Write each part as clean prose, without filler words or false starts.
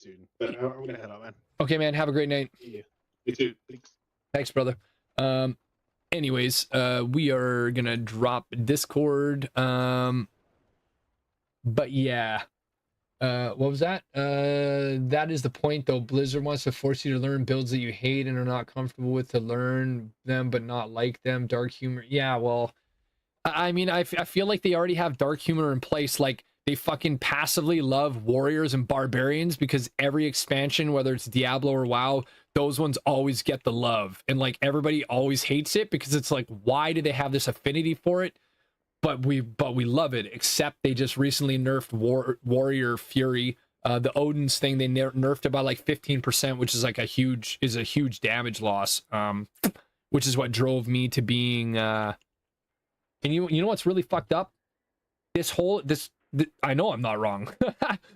soon. But I'm gonna head out, man. Okay, man. Have a great night. Yeah. You too. Thanks. Thanks, brother. Anyways, we are gonna drop Discord. But yeah. What was that? That is the point, though. Blizzard wants to force you to learn builds that you hate and are not comfortable with, to learn them but not like them. Dark humor. Yeah, well, I mean, I feel like they already have dark humor in place. Like, they fucking passively love warriors and barbarians because every expansion, whether it's Diablo or WoW, those ones always get the love. And, like, everybody always hates it because it's like, why do they have this affinity for it? But we love it, except they just recently nerfed Warrior Fury. The Odin's thing, they nerfed it by like 15%, which is like a huge damage loss. Which is what drove me to being and you know what's really fucked up? I know I'm not wrong.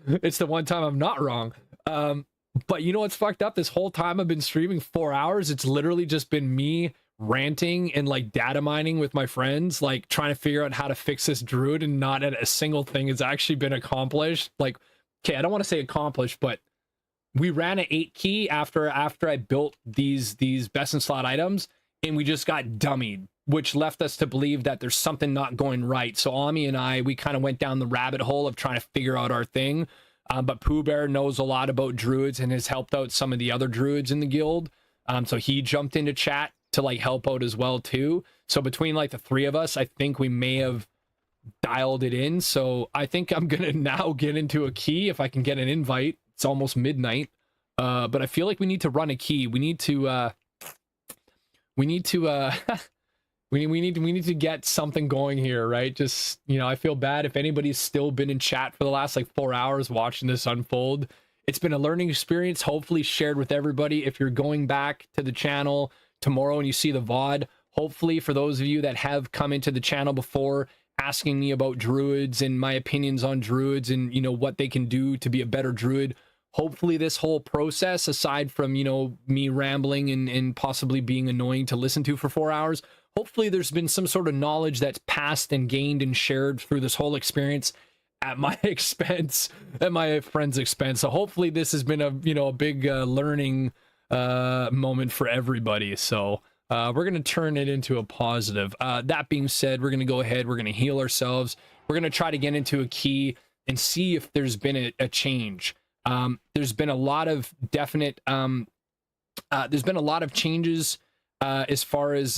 It's the one time I'm not wrong. But you know what's fucked up? This whole time I've been streaming 4 hours, it's literally just been me ranting and like data mining with my friends, like trying to figure out how to fix this druid, and not a single thing has actually been accomplished. Like, okay, I don't want to say accomplished, but we ran an 8 key after I built these best in slot items, and we just got dummied, which left us to believe that there's something not going right. So Ami and we kind of went down the rabbit hole of trying to figure out our thing. But Pooh Bear knows a lot about druids and has helped out some of the other druids in the guild. So he jumped into chat to like help out as well too. So between like the three of us, I think we may have dialed it in. So I think I'm gonna now get into a key if I can get an invite. It's almost midnight. But I feel like we need to run a key. We need to we need to get something going here, right? Just, you know, I feel bad if anybody's still been in chat for the last like 4 hours watching this unfold. It's been a learning experience, hopefully shared with everybody. If you're going back to the channel tomorrow and you see the VOD, hopefully for those of you that have come into the channel before asking me about druids and my opinions on druids and, you know, what they can do to be a better druid, hopefully this whole process, aside from, you know, me rambling and possibly being annoying to listen to for 4 hours, hopefully there's been some sort of knowledge that's passed and gained and shared through this whole experience at my expense, at my friend's expense. So hopefully this has been a, you know, a big learning moment for everybody. So we're going to turn it into a positive. That being said, we're going to go ahead, we're going to heal ourselves. We're going to try to get into a key and see if there's been a change. There's been a lot of definite, there's been a lot of changes as far as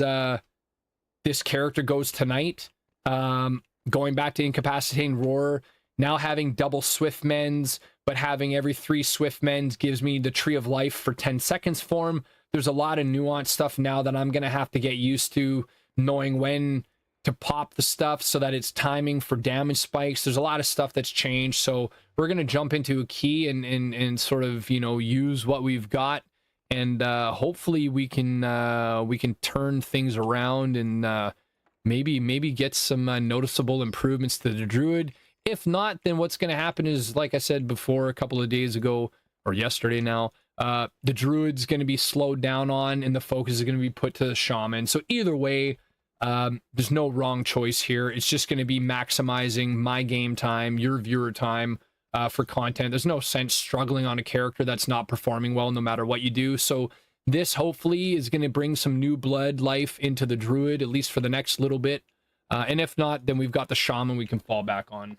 this character goes tonight. Going back to incapacitating roar, now having double swift mends, but having every 3 swift mends gives me the tree of life for 10 seconds form. There's a lot of nuanced stuff now that I'm gonna have to get used to, knowing when to pop the stuff so that it's timing for damage spikes. There's a lot of stuff that's changed, so we're gonna jump into a key and sort of, you know, use what we've got, and hopefully we can turn things around and maybe get some noticeable improvements to the druid. If not, then what's going to happen is, like I said before a couple of days ago, or yesterday now, the druid's going to be slowed down on and the focus is going to be put to the shaman. So either way, there's no wrong choice here. It's just going to be maximizing my game time, your viewer time, for content. There's no sense struggling on a character that's not performing well no matter what you do. So this hopefully is going to bring some new blood life into the druid, at least for the next little bit. And if not, then we've got the shaman we can fall back on.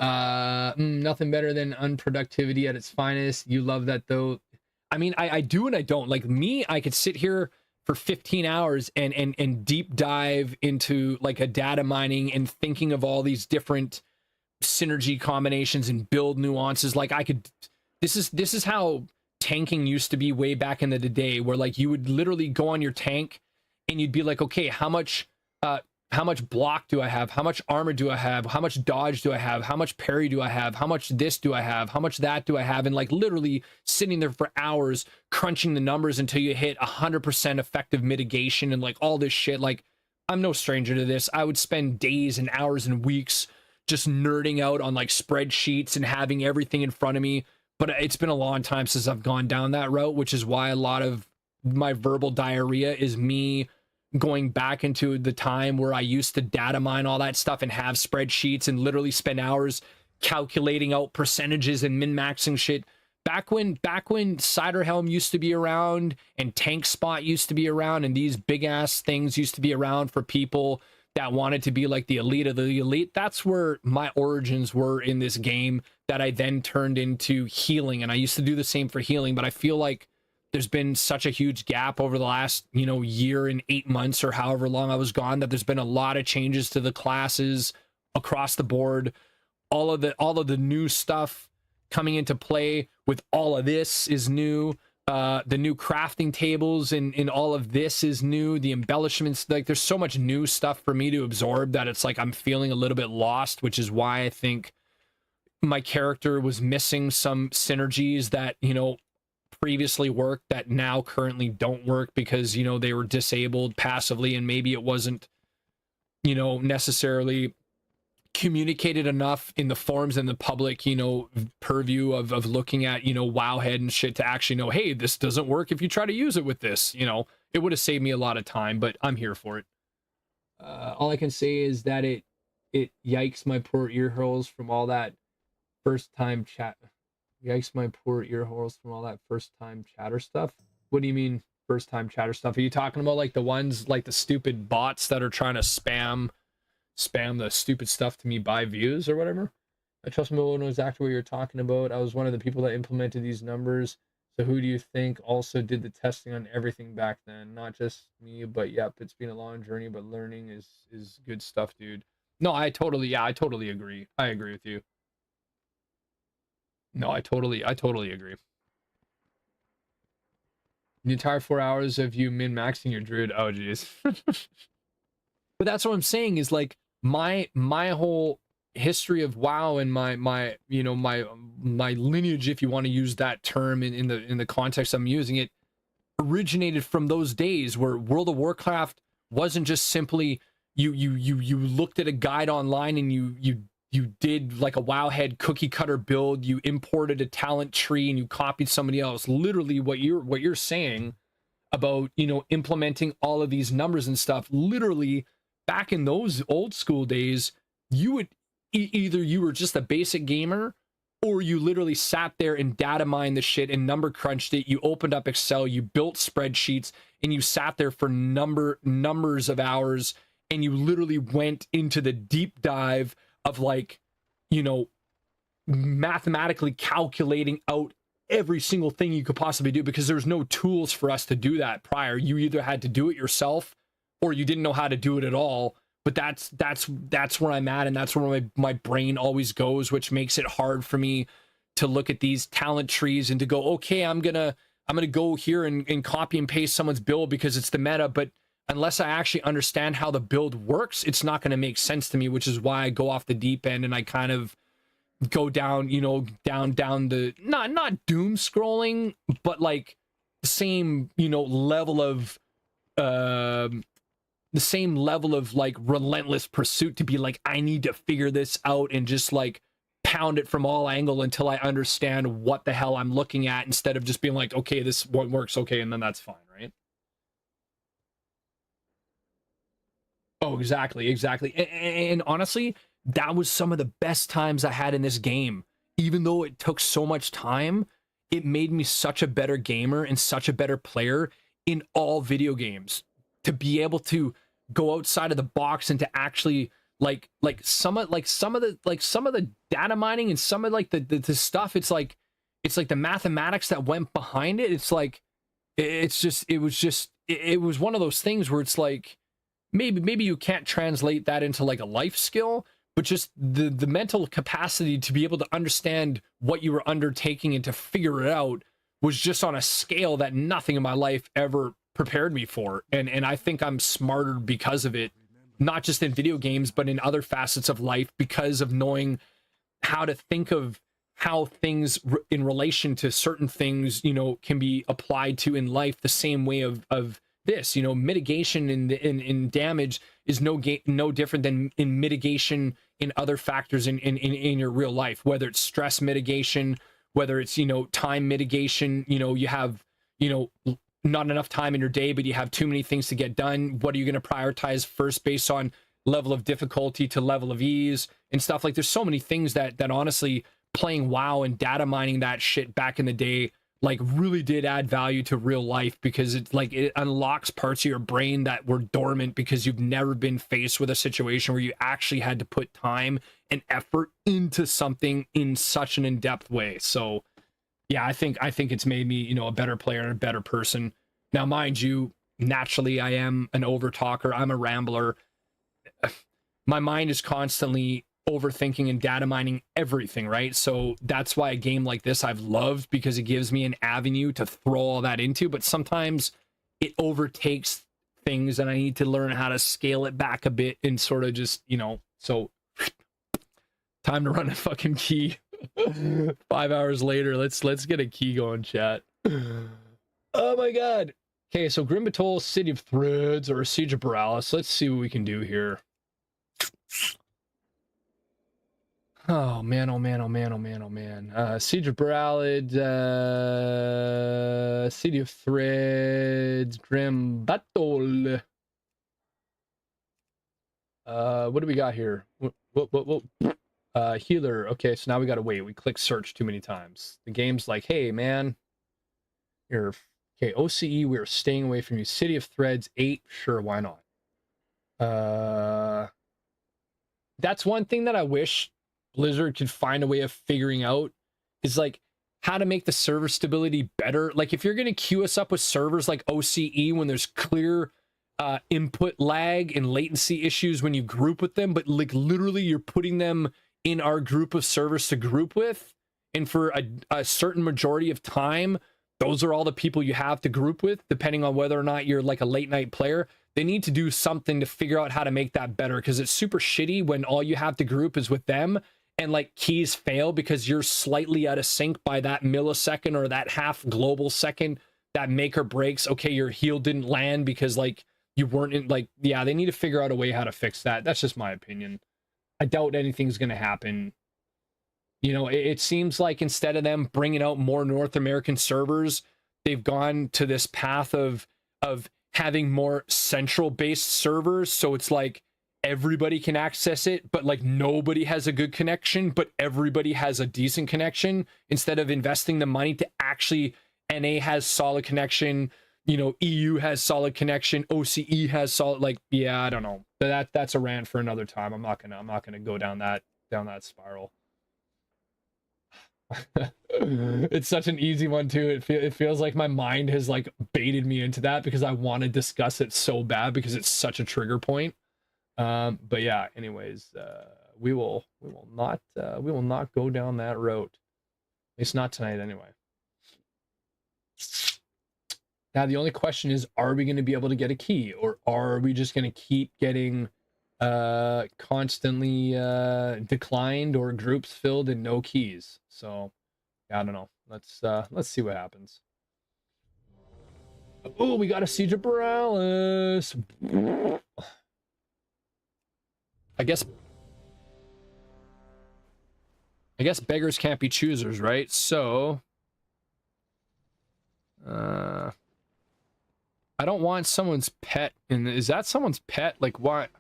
Nothing better than unproductivity at its finest. You love that though. I mean, I do and I don't. Like me, I could sit here for 15 hours and deep dive into like a data mining and thinking of all these different synergy combinations and build nuances. Like I could, this is how tanking used to be way back in the day, where like you would literally go on your tank and you'd be like, okay, how much block do I have? How much armor do I have? How much dodge do I have? How much parry do I have? How much this do I have? How much that do I have? And like literally sitting there for hours crunching the numbers until you hit 100% effective mitigation and like all this shit. Like, I'm no stranger to this. I would spend days and hours and weeks just nerding out on like spreadsheets and having everything in front of me. But it's been a long time since I've gone down that route, which is why a lot of my verbal diarrhea is me going back into the time where I used to data mine all that stuff and have spreadsheets and literally spend hours calculating out percentages and min-maxing shit. Back when Cider Helm used to be around and Tank Spot used to be around and these big ass things used to be around for people that wanted to be like the elite of the elite, that's where my origins were in this game, that I then turned into healing. And I used to do the same for healing, but I feel like there's been such a huge gap over the last, year and 8 months or however long I was gone, that there's been a lot of changes to the classes across the board. All of the new stuff coming into play with all of this is new. The new crafting tables and all of this is new. The embellishments, like there's so much new stuff for me to absorb that it's like I'm feeling a little bit lost, which is why I think my character was missing some synergies that, previously worked that now currently don't work because, they were disabled passively, and maybe it wasn't, necessarily communicated enough in the forums and the public, purview of looking at, Wowhead and shit to actually know, hey, this doesn't work if you try to use it with this. It would have saved me a lot of time, but I'm here for it. All I can say is that it yikes my poor ear holes from all that first time chat. Yikes my poor ear holes from all that first time chatter stuff. What do you mean first time chatter stuff? Are you talking about like the ones, like the stupid bots that are trying to spam the stupid stuff to me by views or whatever? I trust me, know exactly what you're talking about. I was one of the people that implemented these numbers. So who do you think also did the testing on everything back then? Not just me, but yep, it's been a long journey, but learning is good stuff, dude. No, I totally agree. I agree with you. No, I totally agree. The entire 4 hours of you min-maxing your druid. Oh, geez. But that's what I'm saying is like my whole history of WoW and my lineage, if you want to use that term in the context I'm using it, originated from those days where World of Warcraft wasn't just simply you looked at a guide online and you did like a Wowhead cookie cutter build, you imported a talent tree and you copied somebody else. Literally what you're saying about, implementing all of these numbers and stuff, literally back in those old school days, you would either you were just a basic gamer or you literally sat there and data mined the shit and number crunched it. You opened up Excel, you built spreadsheets, and you sat there for numbers of hours, and you literally went into the deep dive of like, mathematically calculating out every single thing you could possibly do, because there's no tools for us to do that prior. You either had to do it yourself or you didn't know how to do it at all. But that's where I'm at, and that's where my brain always goes, which makes it hard for me to look at these talent trees and to go, okay, I'm gonna go here and copy and paste someone's build because it's the meta. But unless I actually understand how the build works, it's not going to make sense to me, which is why I go off the deep end and I kind of go down, down the, not doom scrolling, but like the same, level of, like relentless pursuit to be like, I need to figure this out and just like pound it from all angle until I understand what the hell I'm looking at, instead of just being like, okay, this one works, okay, and then that's fine, right? Oh, exactly. And honestly, that was some of the best times I had in this game. Even though it took so much time, it made me such a better gamer and such a better player in all video games. To be able to go outside of the box and to actually like some of the data mining and some of like the stuff, it's like the mathematics that went behind it. It's like it was one of those things where it's like, maybe you can't translate that into like a life skill, but just the mental capacity to be able to understand what you were undertaking and to figure it out was just on a scale that nothing in my life ever prepared me for. And I think I'm smarter because of it, not just in video games, but in other facets of life, because of knowing how to think of how things in relation to certain things, can be applied to in life the same way of this, mitigation in damage is no different than in mitigation in other factors in your real life, whether it's stress mitigation, whether it's, time mitigation, you have, not enough time in your day, but you have too many things to get done. What are you going to prioritize first based on level of difficulty to level of ease and stuff. Like there's so many things that honestly playing WoW and data mining that shit back in the day like really did add value to real life, because it's like it unlocks parts of your brain that were dormant because you've never been faced with a situation where you actually had to put time and effort into something in such an in-depth way. So yeah, I think it's made me, you know, a better player and a better person. Now, mind you, naturally I am an over talker, I'm a rambler. My mind is constantly overthinking and data mining everything, right? So that's why a game like this I've loved, because it gives me an avenue to throw all that into, but sometimes it overtakes things and I need to learn how to scale it back a bit and sort of just, you know, so time to run a fucking key. 5 hours later, let's get a key going, chat. Oh my god. Okay, so Grim Batol, City of Threads, or Siege of Borealis. Let's see what we can do here. Oh man, oh man, oh man, oh man, oh man. Siege of Borealis, City of Threads, Grim Batol. What do we got here? What? Healer. Okay, so now we gotta wait. We click search too many times. The game's like, hey man, you're okay. OCE, we're staying away from you. City of Threads 8. Sure, why not? That's one thing that I wish Blizzard could find a way of figuring out, is like how to make the server stability better. Like if you're gonna queue us up with servers like OCE when there's clear input lag and latency issues when you group with them, but like literally you're putting them in our group of servers to group with, and for a certain majority of time those are all the people you have to group with, depending on whether or not you're like a late night player. They need to do something to figure out how to make that better, because it's super shitty when all you have to group is with them and like keys fail because you're slightly out of sync by that millisecond or that half global second that make or breaks. Okay, your heal didn't land because like you weren't in, like, yeah, they need to figure out a way how to fix that. That's just my opinion. I doubt anything's going to happen. You know, it seems like instead of them bringing out more North American servers, they've gone to this path of having more central based servers. So it's like everybody can access it, but like nobody has a good connection, but everybody has a decent connection, instead of investing the money to actually, NA has solid connection, you know, EU has solid connection, OCE has solid, like, yeah, I don't know. That's a rant for another time. I'm not gonna go down that spiral. It's such an easy one too. It feels like my mind has like baited me into that because I want to discuss it so bad because it's such a trigger point. But yeah, anyways, we will not go down that road. At least not tonight anyway. Now the only question is, are we going to be able to get a key, or are we just going to keep getting constantly declined or groups filled and no keys? So I don't know. Let's see what happens. Oh, we got a Siege of Borealis. I guess beggars can't be choosers, right? So I don't want someone's pet. And is that someone's pet? Like what?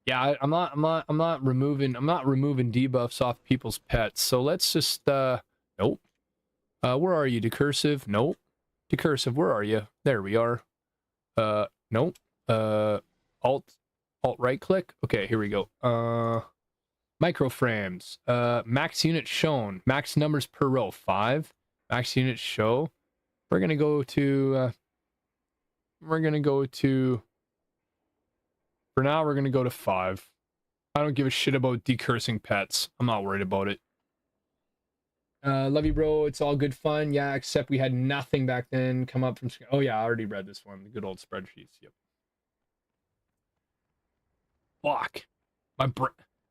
Yeah, I'm not removing debuffs off people's pets. So let's just nope. Where are you, Decursive? Nope. Decursive, where are you? There we are. Nope. Alt right click. Okay, here we go. Microframes. Max units shown. Max numbers per row 5. Max units show. We're gonna go to for now, we're going to go to 5. I don't give a shit about decursing pets. I'm not worried about it. Love you, bro. It's all good fun. Yeah, except we had nothing back then come up from... Oh, yeah, I already read this one. The good old spreadsheets. Yep. Fuck.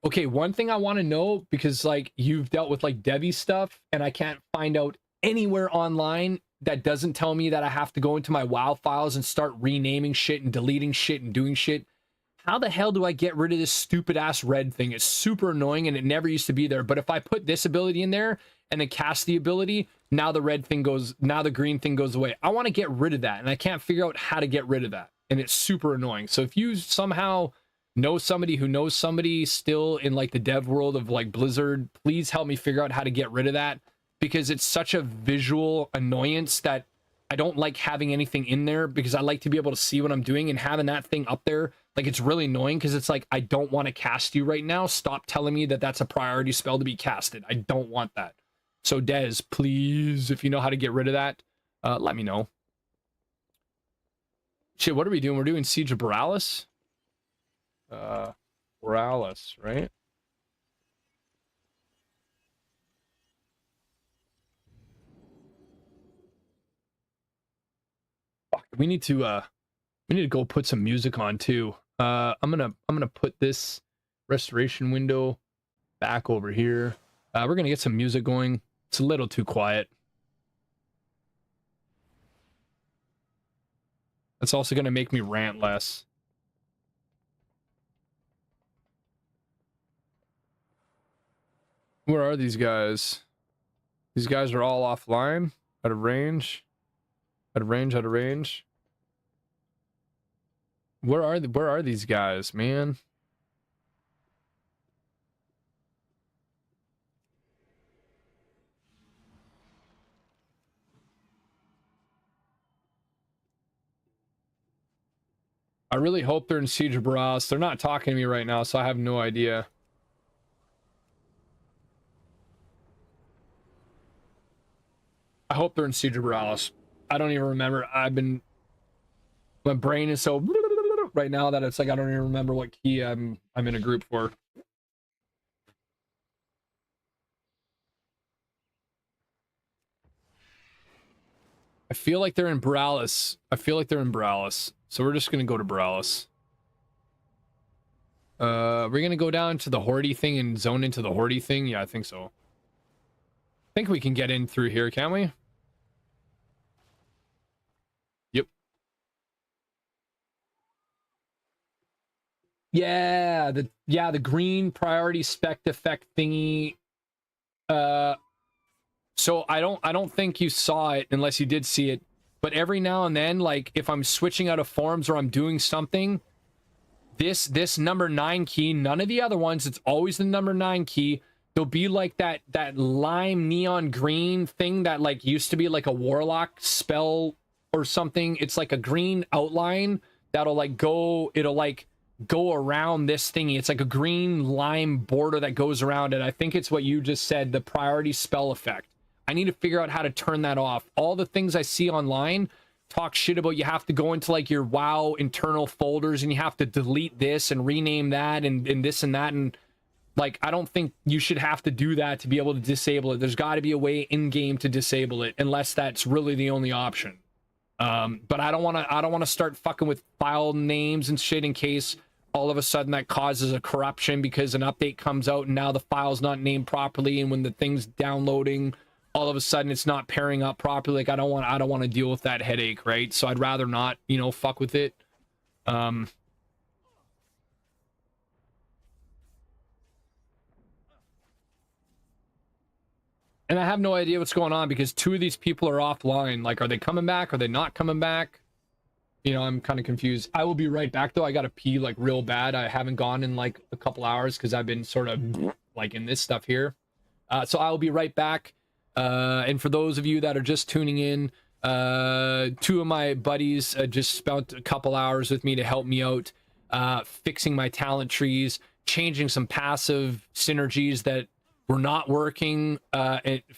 Okay, one thing I want to know, because, like, you've dealt with, like, Devi stuff, and I can't find out anywhere online that doesn't tell me that I have to go into my WoW files and start renaming shit and deleting shit and doing shit. How the hell do I get rid of this stupid ass red thing? It's super annoying and it never used to be there. But if I put this ability in there and then cast the ability, now the red thing goes, now the green thing goes away. I want to get rid of that and I can't figure out how to get rid of that. And it's super annoying. So if you somehow know somebody who knows somebody still in like the dev world of like Blizzard, please help me figure out how to get rid of that, because it's such a visual annoyance that I don't like having anything in there, because I like to be able to see what I'm doing, and having that thing up there, like, it's really annoying because it's like, I don't want to cast you right now. Stop telling me that that's a priority spell to be casted. I don't want that. So Dez, please, if you know how to get rid of that, let me know. Shit, what are we doing? We're doing Siege of Borealis? Borealis, right? Fuck, we need to go put some music on too. I'm gonna put this restoration window back over here. We're gonna get some music going. It's a little too quiet. That's also gonna make me rant less. Where are these guys? These guys are all offline, out of range, out of range, out of range. Where are these guys, man? I really hope they're in Siege of Borealis. They're not talking to me right now, so I have no idea. I hope they're in Siege of Borealis. I don't even remember. My brain is so right now that it's like I don't even remember what key I'm in a group for. I feel like they're in Borealis. So we're just gonna go to Borealis. We're gonna go down to the Hordy thing and zone into the Hordy thing. Yeah, I think so. I think we can get in through here, can't we? Yep. Yeah, the green priority spec effect thingy. So I don't think you saw it unless you did see it. But every now and then, like if I'm switching out of forms or I'm doing something, this number 9 key, none of the other ones, it's always the number 9 key. There'll be like that lime neon green thing that like used to be like a warlock spell or something. It's like a green outline that'll like go, it'll like go around this thingy. It's like a green lime border that goes around it. I think it's what you just said, the priority spell effect. I need to figure out how to turn that off. All the things I see online talk shit about you have to go into like your WoW internal folders and you have to delete this and rename that and this and that, and like I don't think you should have to do that to be able to disable it. There's got to be a way in game to disable it, unless that's really the only option. But I don't want to start fucking with file names and shit in case all of a sudden that causes a corruption because an update comes out and now the file's not named properly, and when the thing's downloading, all of a sudden it's not pairing up properly. Like I don't want to deal with that headache, right? So I'd rather not, you know, fuck with it. And I have no idea what's going on because 2 of these people are offline. Like, are they coming back? Are they not coming back? You know, I'm kind of confused. I will be right back though. I gotta pee like real bad. I haven't gone in like a couple hours because I've been sort of like in this stuff here. So I will be right back. And for those of you that are just tuning in, 2 of my buddies just spent a couple hours with me to help me out, fixing my talent trees, changing some passive synergies that were not working,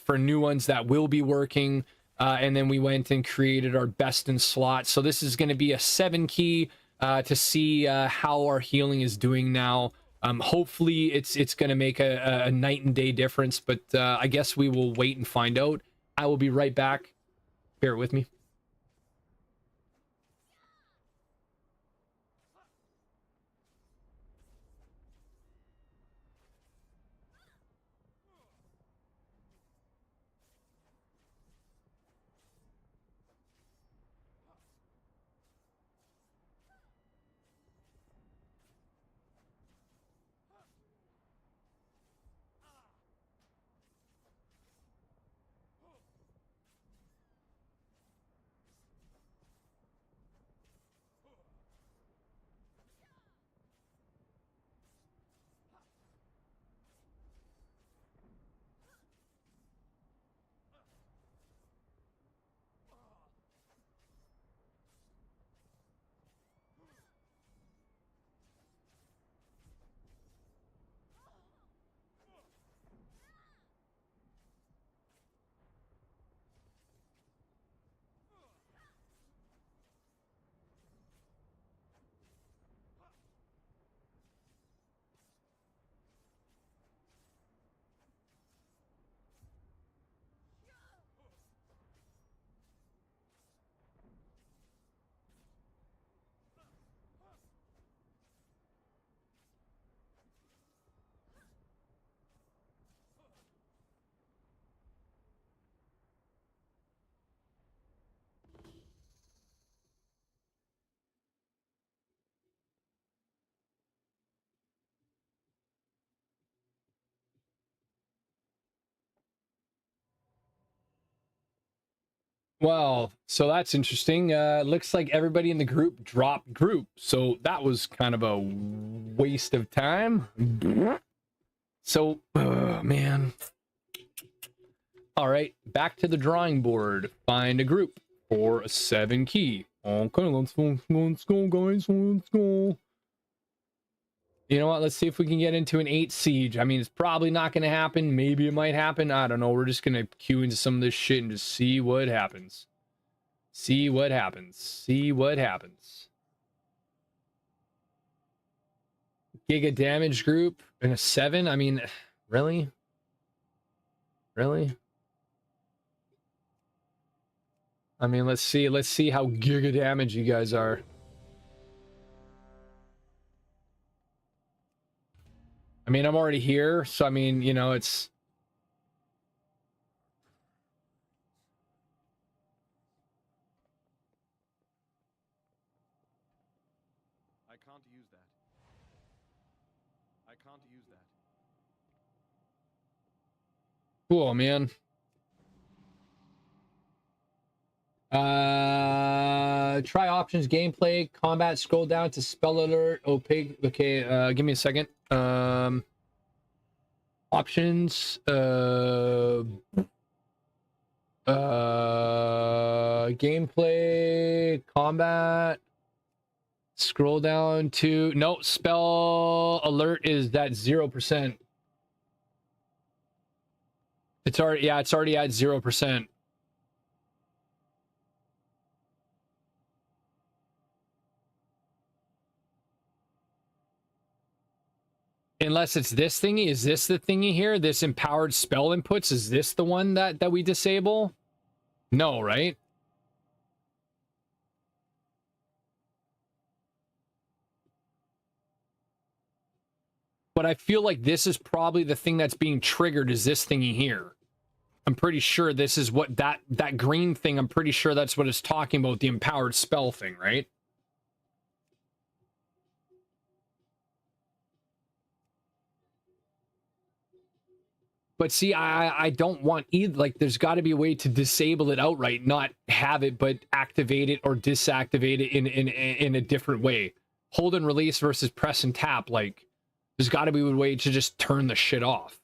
for new ones that will be working. And then we went and created our best in slot. So this is going to be a 7 key to see how our healing is doing now. Hopefully it's going to make a night and day difference, but I guess we will wait and find out. I will be right back. Bear with me. Well, so that's interesting. Looks like everybody in the group dropped group. So that was kind of a waste of time. So, man. All right, back to the drawing board. Find a group for a 7 key. Okay, let's go, guys. Let's go. You know what? Let's see if we can get into an 8 siege. I mean, it's probably not going to happen. Maybe it might happen. I don't know. We're just going to queue into some of this shit and just see what happens. See what happens. See what happens. Giga damage group and a 7? I mean, really? Really? I mean, let's see how giga damage you guys are. I mean, I'm already here, so I mean, you know, it's... I can't use that. I can't use that. Cool, man. Try options, gameplay, combat, scroll down to spell alert, opaque. Okay, give me a second. Options, gameplay, combat, scroll down to, no, spell alert is that 0%. It's already, yeah, it's already at 0%. Unless it's this thingy. Is this the thingy here? This empowered spell inputs? Is this the one that we disable? No, right? But I feel like this is probably the thing that's being triggered is this thingy here. I'm pretty sure this is what that green thing, I'm pretty sure that's what it's talking about, the empowered spell thing, right? But see, I don't want either. Like, there's got to be a way to disable it outright, not have it, but activate it or disactivate it in a different way. Hold and release versus press and tap. Like, there's got to be a way to just turn the shit off.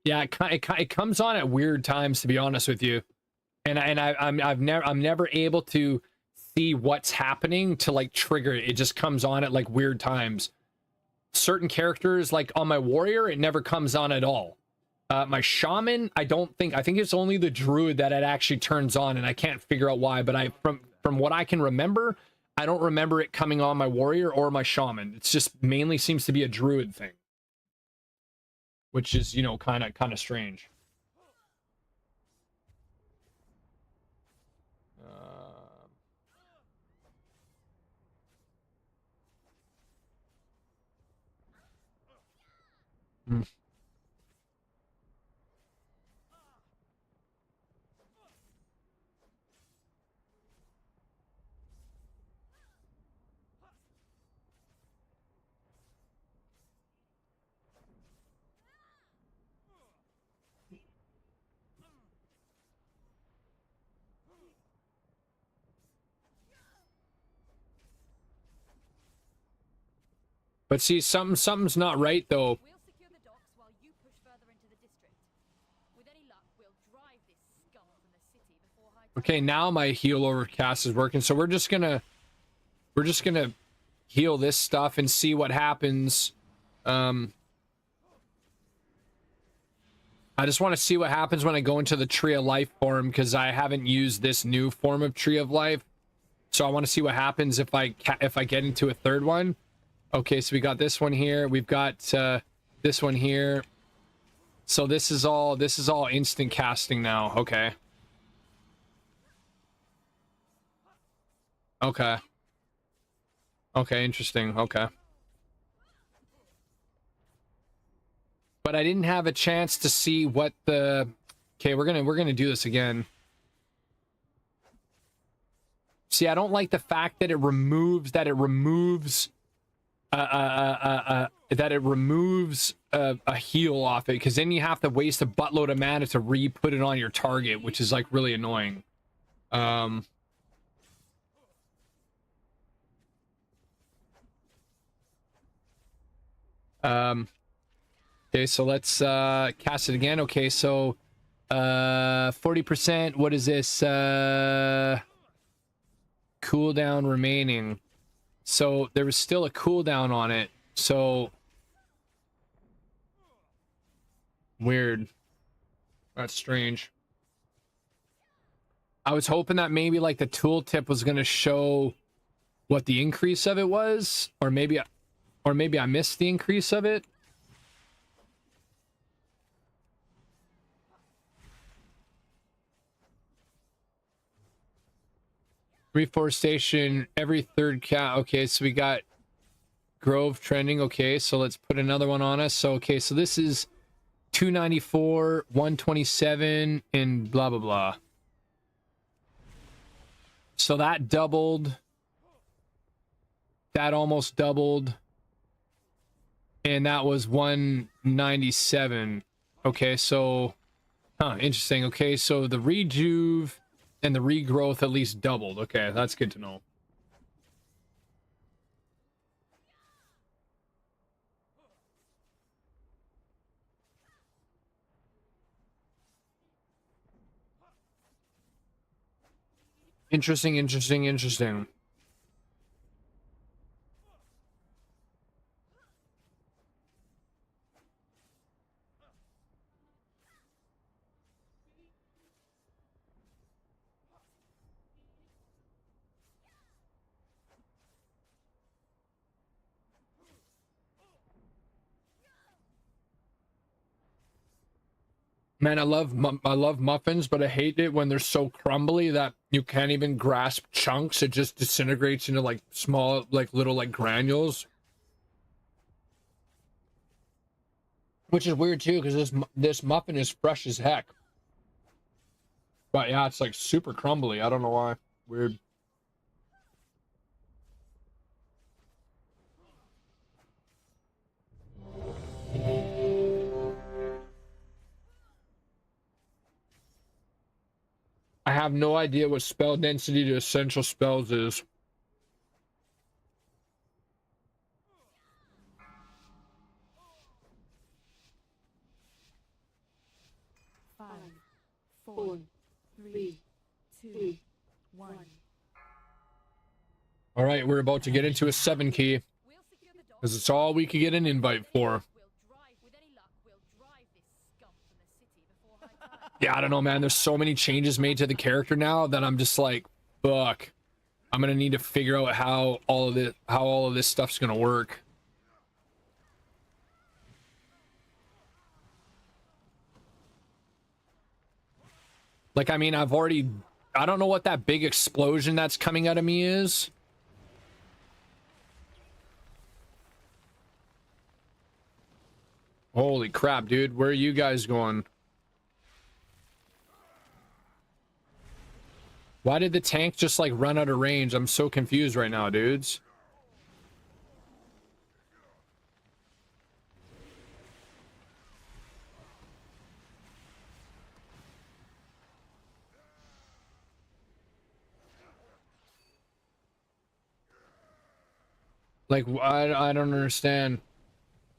Yeah, it comes on at weird times, to be honest with you, and I'm never able to see what's happening to like trigger it. It just comes on at like weird times. Certain characters, like on my warrior, it never comes on at all. My shaman, I think it's only the druid that it actually turns on, and I can't figure out why. But from what I can remember, I don't remember it coming on my warrior or my shaman. It's just mainly seems to be a druid thing, which is, you know, kind of strange. Hmm. But see, something's not right though. We'll secure the docks while you push further into the district. With any luck, we'll drive this scum from the city before high tide. Okay, now my heal overcast is working, so we're just gonna heal this stuff and see what happens. I just want to see what happens when I go into the Tree of Life form, because I haven't used this new form of Tree of Life. So I want to see what happens if I get into a third one. Okay, so we got this one here. We've got this one here. So this is all instant casting now. Okay. Okay. Okay, interesting. Okay. but I didn't have a chance to see what the... Okay, we're gonna do this again. See, I don't like the fact that it removes a heal off it, because then you have to waste a buttload of mana to re-put it on your target, which is like really annoying. Okay, so let's cast it again. Okay, so 40%. What is this? Cooldown remaining. So there was still a cooldown on it. So weird. That's strange. I was hoping that maybe like the tooltip was going to show what the increase of it was, or maybe I missed the increase of it. Reforestation every third count. Okay, so we got Grove trending. Okay, so let's put another one on us. So okay, so this is 294, 127, and blah blah blah. So that doubled. That almost doubled. And that was 197. Okay, so interesting. Okay, so the rejuve and the regrowth at least doubled. Okay, that's good to know. Interesting. Man, I love muffins, but I hate it when they're so crumbly that you can't even grasp chunks. It just disintegrates into like small, like little like granules. Which is weird too, because this muffin is fresh as heck. But yeah, it's like super crumbly. I don't know why. Weird. I have no idea what spell density to essential spells is. Five, 4, 3, 2, 1. All right, we're about to get into a 7 key, because it's all we could get an invite for. Yeah, I don't know, man. There's so many changes made to the character now that I'm just like, fuck. I'm gonna need to figure out how all of this stuff's gonna work. Like, I mean, I don't know what that big explosion that's coming out of me is. Holy crap, dude. Where are you guys going? Why did the tank just like run out of range? I'm so confused right now, dudes. Like, I don't understand.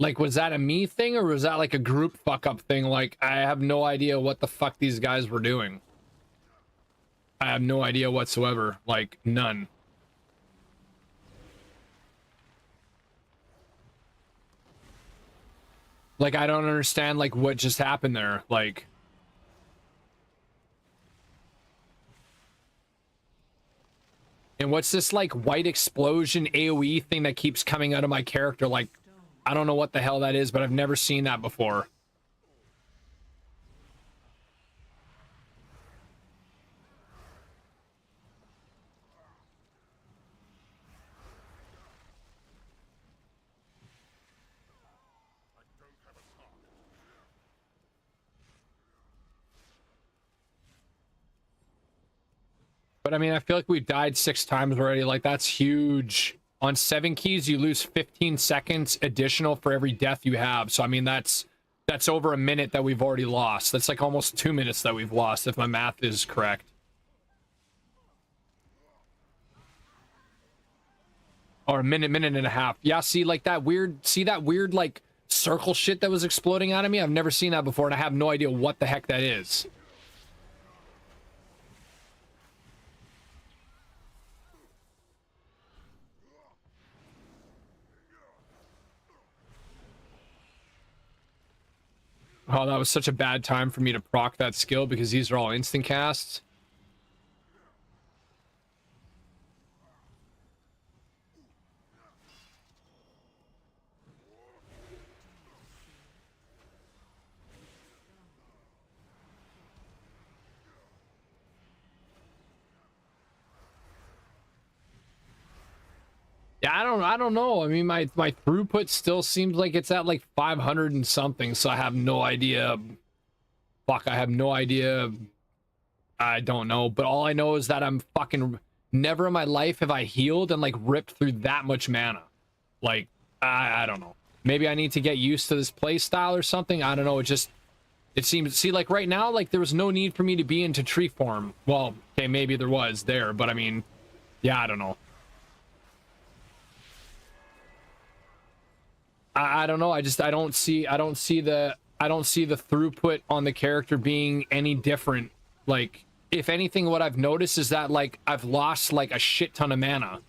Like, was that a me thing, or was that like a group fuck up thing? Like, I have no idea what the fuck these guys were doing. I have no idea whatsoever. Like, none. Like, I don't understand, like, what just happened there. Like... And what's this, like, white explosion AoE thing that keeps coming out of my character? Like, I don't know what the hell that is, but I've never seen that before. But I mean, I feel like we've died 6 times already. Like, that's huge. On 7 keys, you lose 15 seconds additional for every death you have. So I mean, that's over a minute that we've already lost. That's like almost 2 minutes that we've lost, if my math is correct. Or a minute and a half. Yeah, see, like that weird, like circle shit that was exploding out of me? I've never seen that before, and I have no idea what the heck that is. Oh, that was such a bad time for me to proc that skill because these are all instant casts. Yeah, I don't know. I mean, my throughput still seems like it's at like 500 and something, so I have no idea. Fuck, I have no idea. I don't know, but all I know is that I'm fucking never in my life have I healed and like ripped through that much mana. Like, I don't know. Maybe I need to get used to this play style or something. I don't know. It seems, see, like right now, like there was no need for me to be into tree form. Well, okay, maybe there was there, but I mean, yeah, I don't know. I don't know. I don't see the throughput on the character being any different. Like, if anything, what I've noticed is that like I've lost like a shit ton of mana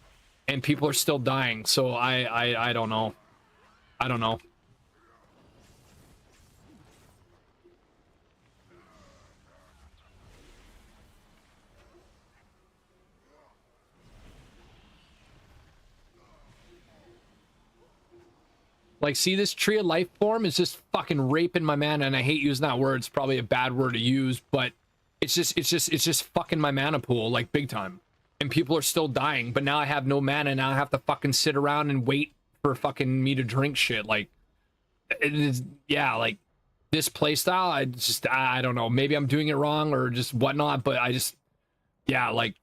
and people are still dying. So I don't know. I don't know. Like, see, this tree of life form is just fucking raping my mana, and I hate using that word. It's probably a bad word to use, but it's just fucking my mana pool, like, big time. And people are still dying, but now I have no mana, now I have to fucking sit around and wait for fucking me to drink shit. Like, it is, yeah, like, this playstyle, I don't know. Maybe I'm doing it wrong or just whatnot, but yeah, like,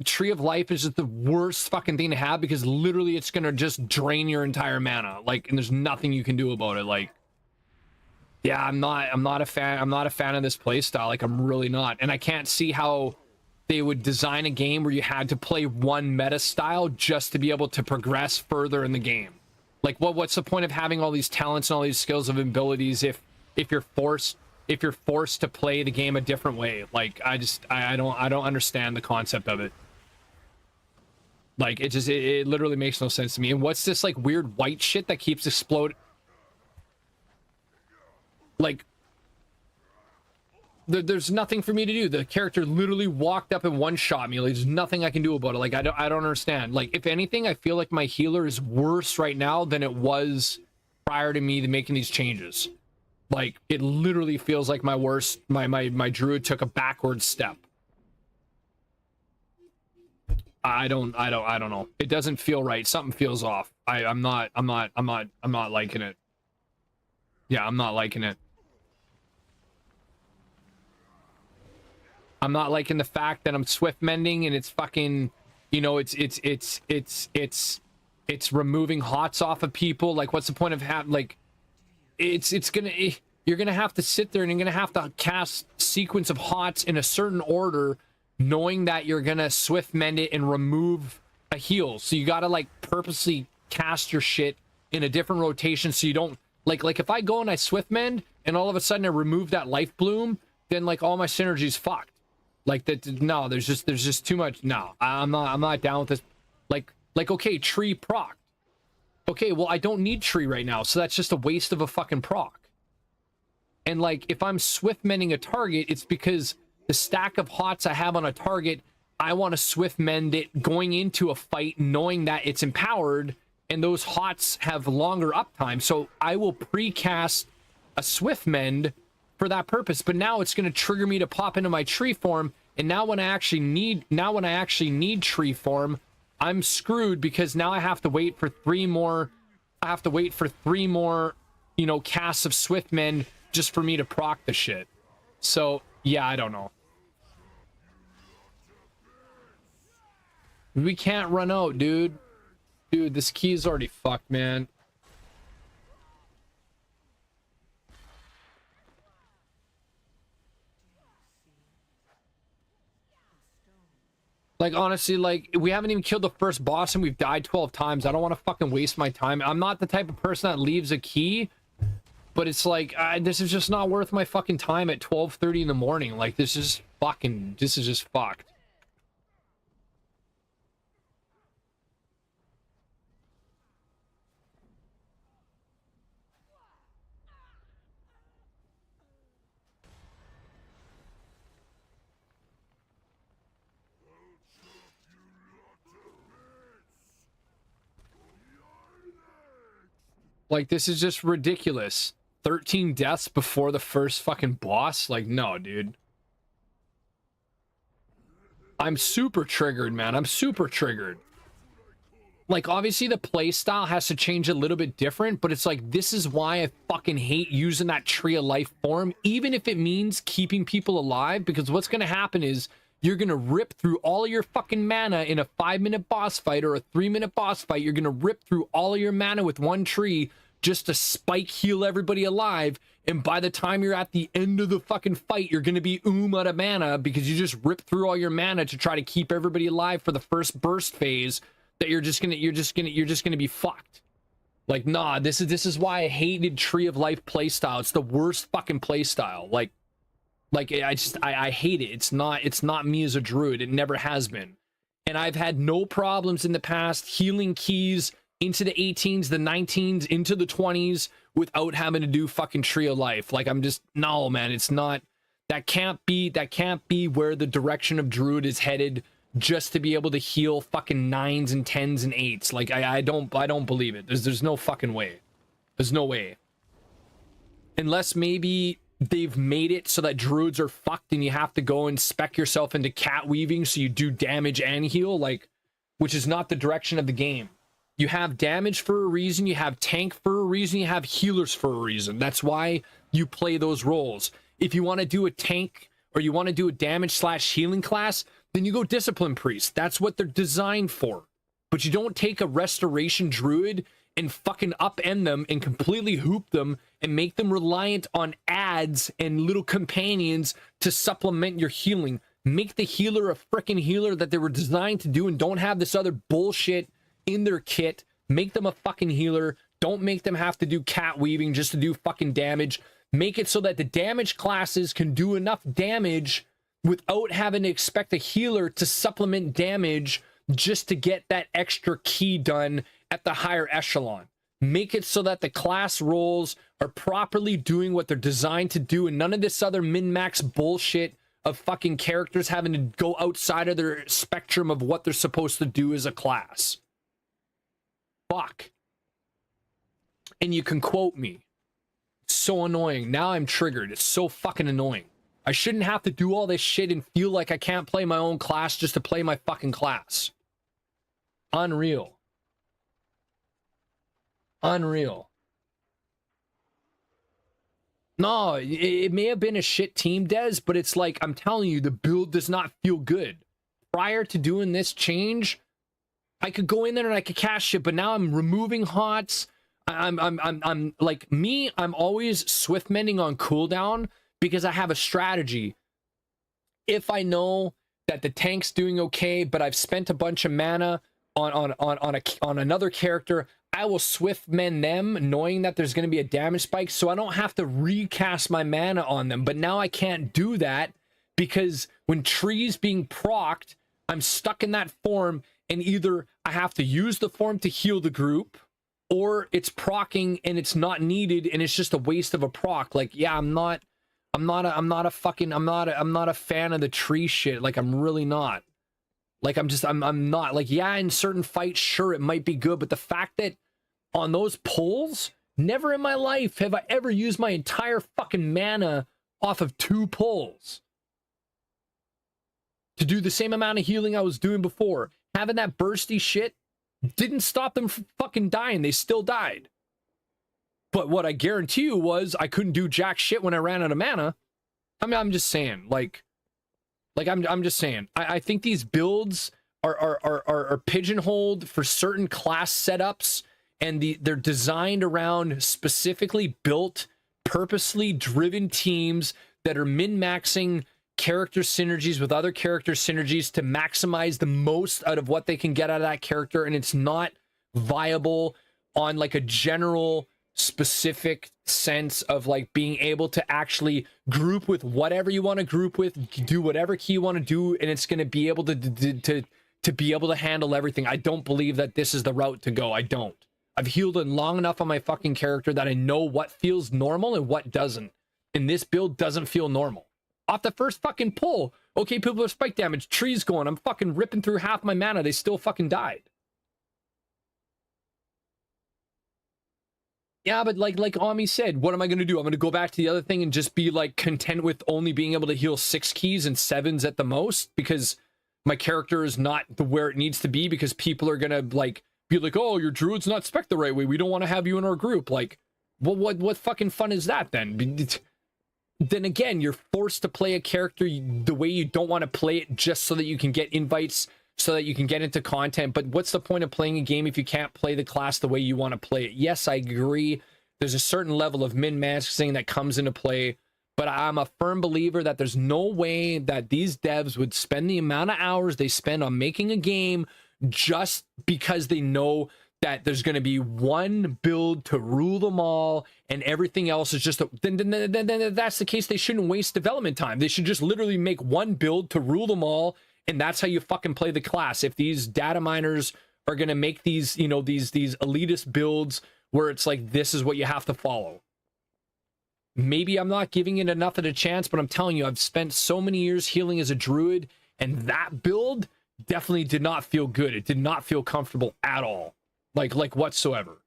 Tree of Life is just the worst fucking thing to have because literally it's gonna just drain your entire mana, like, and there's nothing you can do about it. Like, yeah, I'm not a fan of this playstyle. Like, I'm really not, and I can't see how they would design a game where you had to play one meta style just to be able to progress further in the game. Like, what's the point of having all these talents and all these skills and abilities if you're forced to play the game a different way? Like, I don't understand the concept of it. Like, it literally makes no sense to me. And what's this like weird white shit that keeps exploding? Like, there's nothing for me to do. The character literally walked up and one-shot me. Like, there's nothing I can do about it. Like, I don't understand. Like, if anything, I feel like my healer is worse right now than it was prior to me making these changes. Like, it literally feels like my druid took a backward step. I don't know. It doesn't feel right. Something feels off. I'm not liking it. Yeah, I'm not liking it. I'm not liking the fact that I'm swift mending and it's fucking, you know, it's removing hots off of people. Like, what's the point of having, like, you're gonna have to sit there and you're gonna have to cast sequence of hots in a certain order, knowing that you're gonna swift mend it and remove a heal. So you gotta like purposely cast your shit in a different rotation so you don't like if I go and I swift mend and all of a sudden I remove that life bloom, then like all my synergy's fucked. Like, that, no, there's just too much. No, I'm not down with this. Like okay, tree proc. Okay, well, I don't need tree right now, so that's just a waste of a fucking proc. And like, if I'm swift mending a target, it's because the stack of hots I have on a target, I want to swift mend it going into a fight, knowing that it's empowered and those hots have longer uptime. So I will precast a swift mend for that purpose. But now it's going to trigger me to pop into my tree form. And now when I actually need tree form, I'm screwed because now I have to wait for three more, you know, casts of swift mend just for me to proc the shit. So yeah, I don't know. We can't run out, dude. Dude, this key is already fucked, man. Like, honestly, like, we haven't even killed the first boss and we've died 12 times. I don't want to fucking waste my time. I'm not the type of person that leaves a key, but it's like, this is just not worth my fucking time at 12:30 in the morning. Like, this is just fucked. Like, this is just ridiculous. 13 deaths before the first fucking boss? Like, no, dude. I'm super triggered, man. I'm super triggered. Like, obviously the play style has to change a little bit different, but it's like, this is why I fucking hate using that tree of life form, even if it means keeping people alive, because what's gonna happen is you're gonna rip through all of your fucking mana in a 5-minute boss fight or a 3-minute boss fight. You're gonna rip through all of your mana with one tree just to spike heal everybody alive, and by the time you're at the end of the fucking fight, you're gonna be out of mana because you just ripped through all your mana to try to keep everybody alive for the first burst phase. That you're just gonna be fucked. Like, nah, this is why I hated Tree of Life playstyle. It's the worst fucking playstyle. Like I hate it. It's not me as a druid. It never has been. And I've had no problems in the past healing keys into the 18s, the 19s, into the 20s without having to do fucking Tree of Life. Like, I'm just, no, man, it's not. That can't be where the direction of druid is headed, just to be able to heal fucking 9s and 10s and 8s. Like, I don't believe it. There's no fucking way. There's no way. Unless maybe they've made it so that druids are fucked and you have to go and spec yourself into cat weaving so you do damage and heal, like, which is not the direction of the game. You have damage for a reason, you have tank for a reason, you have healers for a reason. That's why you play those roles. If you want to do a tank or you want to do a damage / healing class, then you go discipline priest. That's what they're designed for. But you don't take a restoration druid and fucking upend them and completely hoop them and make them reliant on ads and little companions to supplement your healing. Make the healer a freaking healer that they were designed to do, and don't have this other bullshit in their kit. Make them a fucking healer. Don't make them have to do cat weaving just to do fucking damage. Make it so that the damage classes can do enough damage without having to expect a healer to supplement damage just to get that extra key done at the higher echelon. Make it so that the class roles are properly doing what they're designed to do, and none of this other min-max bullshit of fucking characters having to go outside of their spectrum of what they're supposed to do as a class. Fuck. And you can quote me. It's so annoying. Now I'm triggered. It's so fucking annoying. I shouldn't have to do all this shit and feel like I can't play my own class just to play my fucking class. Unreal. Unreal. No, it may have been a shit team, Des, but it's like, I'm telling you, the build does not feel good. Prior to doing this change, I could go in there and I could cast shit, but now I'm removing hots. I'm like me, I'm always swift mending on cooldown because I have a strategy. If I know that the tank's doing okay, but I've spent a bunch of mana on another character, I will swift mend them knowing that there's going to be a damage spike, so I don't have to recast my mana on them. But now I can't do that because when tree's being procced, I'm stuck in that form, and either I have to use the form to heal the group, or it's proccing and it's not needed and it's just a waste of a proc. Like, yeah, I'm not a fan of the tree shit. Like, I'm really not. Like, I'm not. Like, yeah, in certain fights, sure, it might be good, but the fact that on those pulls, never in my life have I ever used my entire fucking mana off of 2 pulls to do the same amount of healing I was doing before. Having that bursty shit didn't stop them from fucking dying. They still died. But what I guarantee you was I couldn't do jack shit when I ran out of mana. I mean, I'm just saying, like I'm just saying, I think these builds are pigeonholed for certain class setups, and they're designed around specifically built, purposely driven teams that are min-maxing character synergies with other character synergies to maximize the most out of what they can get out of that character, and it's not viable on like a general specific sense of like being able to actually group with whatever you want to group with, do whatever key you want to do, and it's going to be able to be able to handle everything. I don't believe that this is the route to go. I don't. I've healed it long enough on my fucking character that I know what feels normal and what doesn't, and this build doesn't feel normal. Off the first fucking pull, okay, people are spike damage, trees going, I'm fucking ripping through half my mana, they still fucking died. Yeah, but like Ami said, what am I going to do? I'm going to go back to the other thing and just be like content with only being able to heal 6 keys and 7s at the most because my character is not where it needs to be, because people are going to like be like, oh, your druid's not spec the right way, we don't want to have you in our group. Like, well, what fucking fun is that then? Then again, you're forced to play a character the way you don't want to play it just so that you can get invites, so that you can get into content. But what's the point of playing a game if you can't play the class the way you want to play it? Yes, I agree. There's a certain level of min-maxing that comes into play, but I'm a firm believer that there's no way that these devs would spend the amount of hours they spend on making a game just because they know that there's going to be one build to rule them all and everything else is just then that's the case. They shouldn't waste development time. They should just literally make one build to rule them all, and that's how you fucking play the class. If these data miners are going to make these, you know, these elitist builds where it's like this is what you have to follow, maybe I'm not giving it enough of a chance, but I'm telling you, I've spent so many years healing as a druid, and that build definitely did not feel good. It did not feel comfortable at all. Like whatsoever.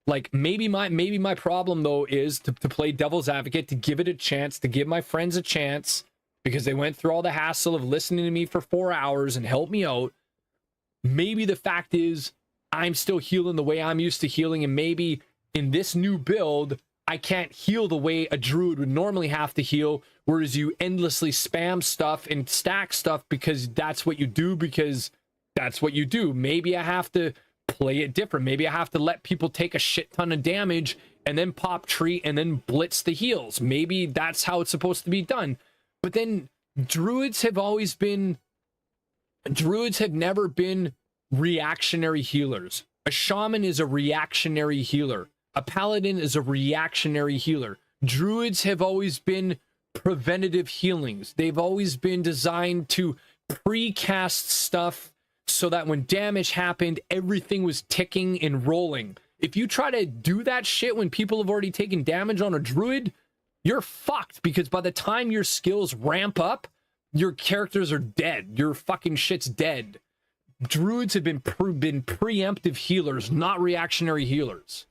Like maybe my problem though is to play devil's advocate, to give it a chance, to give my friends a chance, because they went through all the hassle of listening to me for 4 hours and helped me out. Maybe the fact is I'm still healing the way I'm used to healing, and maybe in this new build I can't heal the way a druid would normally have to heal, whereas you endlessly spam stuff and stack stuff because that's what you do, because that's what you do. Maybe I have to play it different. Maybe I have to let people take a shit ton of damage and then pop tree and then blitz the heals. Maybe that's how it's supposed to be done. But then druids have never been reactionary healers. A shaman is a reactionary healer. A paladin is a reactionary healer. Druids have always been preventative healings. They've always been designed to pre-cast stuff so that when damage happened, everything was ticking and rolling. If you try to do that shit when people have already taken damage on a druid, you're fucked, because by the time your skills ramp up, your characters are dead. Your fucking shit's dead. Druids have been preemptive healers, not reactionary healers.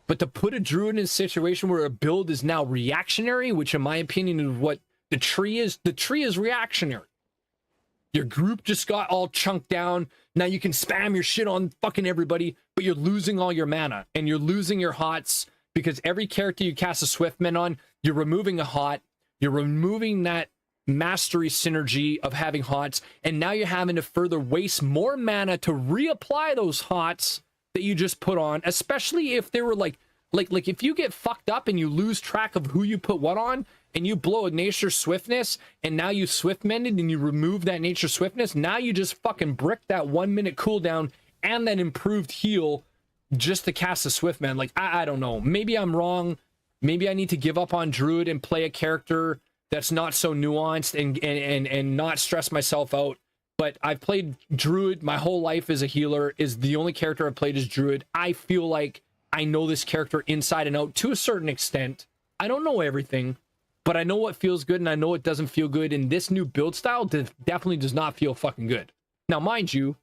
But to put a druid in a situation where a build is now reactionary, which in my opinion is what the tree is reactionary. Your group just got all chunked down. Now you can spam your shit on fucking everybody, but you're losing all your mana and you're losing your hots, because every character you cast a Swiftman on, you're removing a hot, you're removing that mastery synergy of having hots, and now you're having to further waste more mana to reapply those hots that you just put on, especially if they were like if you get fucked up and you lose track of who you put what on, and you blow a nature swiftness, and now you swift mended and you remove that nature swiftness, now you just fucking brick that 1 minute cooldown and that improved heal just to cast a swift man. Like, I don't know. Maybe I'm wrong. Maybe I need to give up on druid and play a character that's not so nuanced and not stress myself out. But I've played druid my whole life as a healer. Is the only character I've played as druid. I feel like I know this character inside and out to a certain extent. I don't know everything, but I know what feels good and I know what doesn't feel good. And this new build style definitely does not feel fucking good. Now, mind you,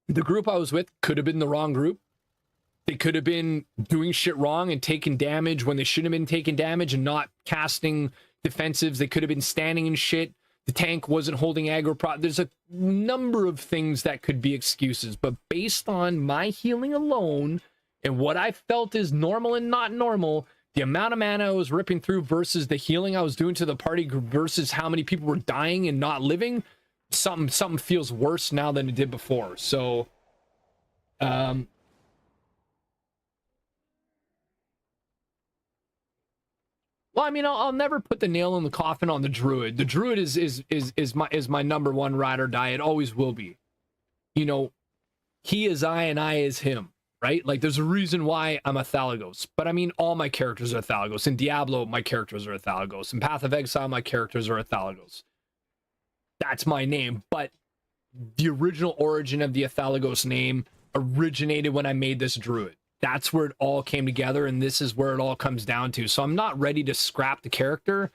the group I was with could have been the wrong group. They could have been doing shit wrong and taking damage when they shouldn't have been taking damage and not casting defensives. They could have been standing in shit. The tank wasn't holding aggro. There's a number of things that could be excuses, but based on my healing alone and what I felt is normal and not normal, the amount of mana I was ripping through versus the healing I was doing to the party versus how many people were dying and not living, something feels worse now than it did before. So well, I mean, I'll never put the nail in the coffin on the druid. The druid is my number one ride or die. It always will be. You know, he is I and I is him, right? Like, there's a reason why I'm a Thalagos. But I mean, all my characters are Thalagos. In Diablo, my characters are Thalagos. In Path of Exile, my characters are Thalagos. That's my name. But the original origin of the Thalagos name originated when I made this druid. That's where it all came together, and this is where it all comes down to. So I'm not ready to scrap the character,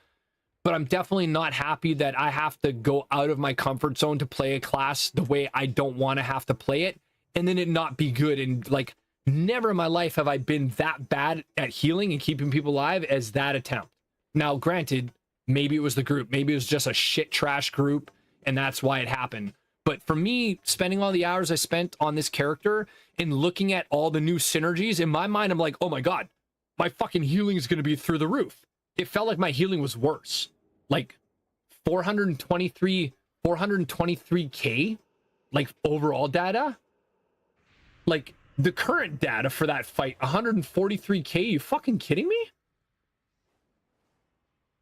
but I'm definitely not happy that I have to go out of my comfort zone to play a class the way I don't want to have to play it, and then it not be good. And like, never in my life have I been that bad at healing and keeping people alive as that attempt. Now, granted, maybe it was the group, maybe it was just a shit trash group, and that's why it happened. But for me, spending all the hours I spent on this character and looking at all the new synergies, in my mind, I'm like, oh my God, my fucking healing is going to be through the roof. It felt like my healing was worse. Like 423K, like overall data. Like the current data for that fight, 143K. You fucking kidding me?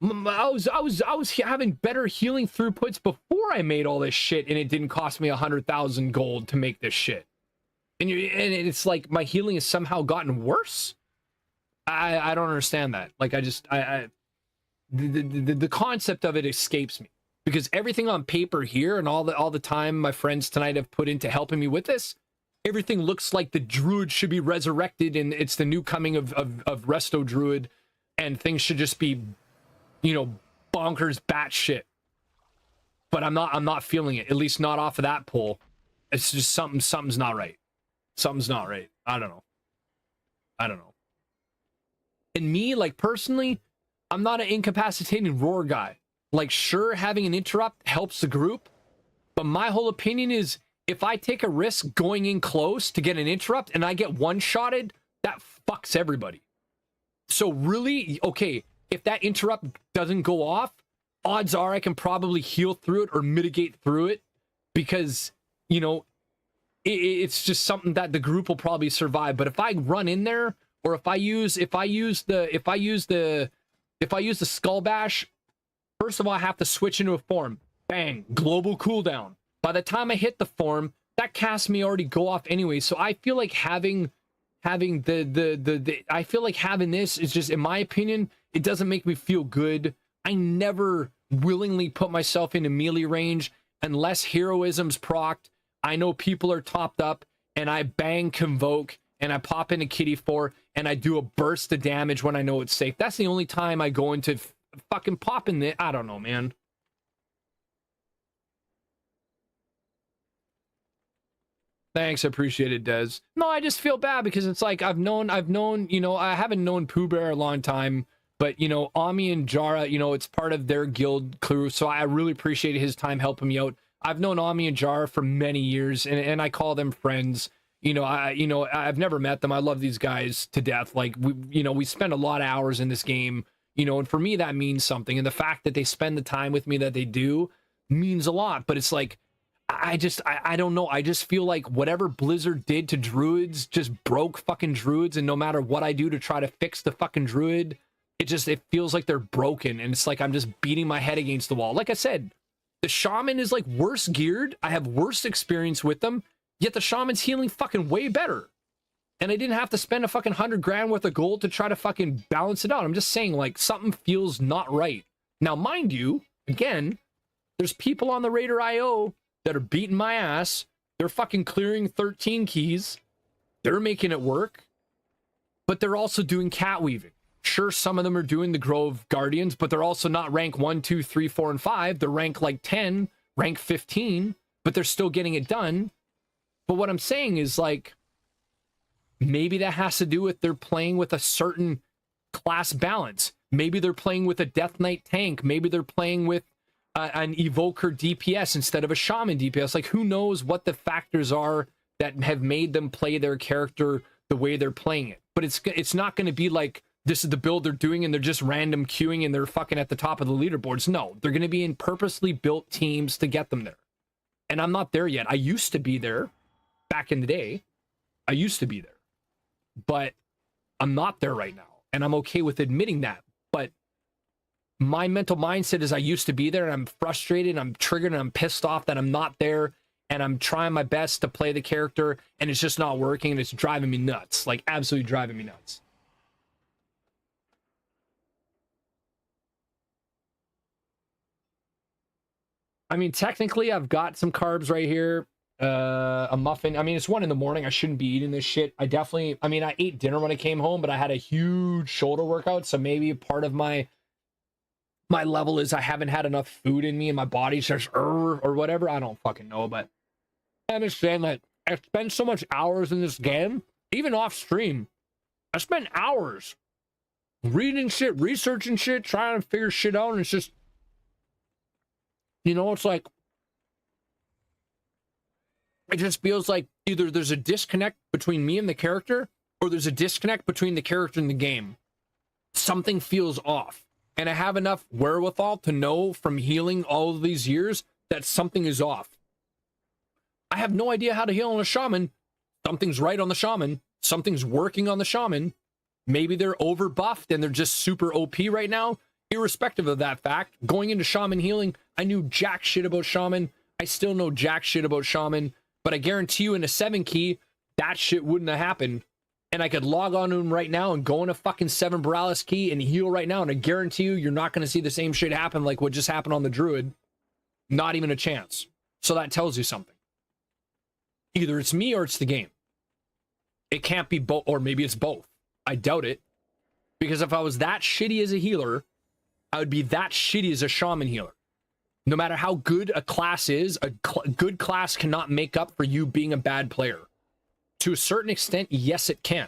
I was having better healing throughputs before I made all this shit, and it didn't cost me 100,000 gold to make this shit. And it's like my healing has somehow gotten worse. I don't understand that. Like, the concept of it escapes me, because everything on paper here and all the time my friends tonight have put into helping me with this, everything looks like the druid should be resurrected, and it's the new coming of Resto Druid, and things should just be, you know, bonkers batshit. But I'm not feeling it, at least not off of that pull. It's just something's not right. Something's not right. I don't know. And me, like, personally, I'm not an incapacitating roar guy. Like, sure, having an interrupt helps the group, but my whole opinion is, if I take a risk going in close to get an interrupt and I get one-shotted, that fucks everybody. So really, okay, if that interrupt doesn't go off, odds are I can probably heal through it or mitigate through it, because, you know, it's just something that the group will probably survive. But if I run in there, or if I use the skull bash, first of all, I have to switch into a form. Bang, global cooldown. By the time I hit the form, that cast may already go off anyway. So I feel like having I feel like having this is just, in my opinion, it doesn't make me feel good. I never willingly put myself into melee range unless heroism's procced. I know people are topped up, and I bang Convoke, and I pop into Kitty 4, and I do a burst of damage when I know it's safe. That's the only time I go into fucking popping the, I don't know, man. Thanks, I appreciate it, Des. No, I just feel bad because it's like I've known, you know, I haven't known Pooh Bear a long time, but, you know, Ami and Jara, you know, it's part of their guild crew, so I really appreciate his time helping me out. I've known Ami and Jara for many years, and I call them friends. You know, I've never met them. I love these guys to death. Like, we spend a lot of hours in this game, you know, and for me that means something. And the fact that they spend the time with me that they do means a lot. But it's like, I don't know. I just feel like whatever Blizzard did to druids just broke fucking druids, and no matter what I do to try to fix the fucking druid, it feels like they're broken, and it's like I'm just beating my head against the wall. Like I said, the shaman is like worse geared. I have worse experience with them, yet the shaman's healing fucking way better. And I didn't have to spend a fucking 100 grand worth of gold to try to fucking balance it out. I'm just saying, like, something feels not right. Now, mind you, again, there's people on the Raider IO that are beating my ass. They're fucking clearing 13 keys. They're making it work. But they're also doing cat weaving. Sure, some of them are doing the Grove Guardians, but they're also not rank 1, 2, 3, 4, and 5. They're rank like 10, rank 15, but they're still getting it done. But what I'm saying is, like, maybe that has to do with they're playing with a certain class balance. Maybe they're playing with a Death Knight tank. Maybe they're playing with an Evoker DPS instead of a Shaman DPS. Like, who knows what the factors are that have made them play their character the way they're playing it. But it's not going to be like, this is the build they're doing and they're just random queuing and they're fucking at the top of the leaderboards. No, they're going to be in purposely built teams to get them there. And I'm not there yet. I used to be there back in the day. I used to be there. But I'm not there right now. And I'm okay with admitting that. But my mental mindset is I used to be there, and I'm frustrated, I'm triggered, and I'm pissed off that I'm not there, and I'm trying my best to play the character, and it's just not working, and it's driving me nuts. Like, absolutely driving me nuts. I mean, technically, I've got some carbs right here. A muffin. I mean, it's 1 a.m. I shouldn't be eating this shit. I ate dinner when I came home, but I had a huge shoulder workout, so maybe part of my level is I haven't had enough food in me and my body's just or whatever. I don't fucking know, but I understand that I spend so much hours in this game, even off stream. I spend hours reading shit, researching shit, trying to figure shit out, and it's just, it's like, it just feels like either there's a disconnect between me and the character, or there's a disconnect between the character and the game. Something feels off. And I have enough wherewithal to know from healing all of these years that something is off. I have no idea how to heal on a shaman. Something's right on the shaman. Something's working on the shaman. Maybe they're over buffed and they're just super OP right now. Irrespective of that fact, going into shaman healing, I knew jack shit about shaman. I still know jack shit about shaman. But I guarantee you in a 7 key, that shit wouldn't have happened. And I could log on to him right now and go in a fucking 7 Morales key and heal right now. And I guarantee you, you're not going to see the same shit happen like what just happened on the Druid. Not even a chance. So that tells you something. Either it's me or it's the game. It can't be both, or maybe it's both. I doubt it. Because if I was that shitty as a healer, I would be that shitty as a shaman healer. No matter how good a class is, a good class cannot make up for you being a bad player. To a certain extent, yes, it can.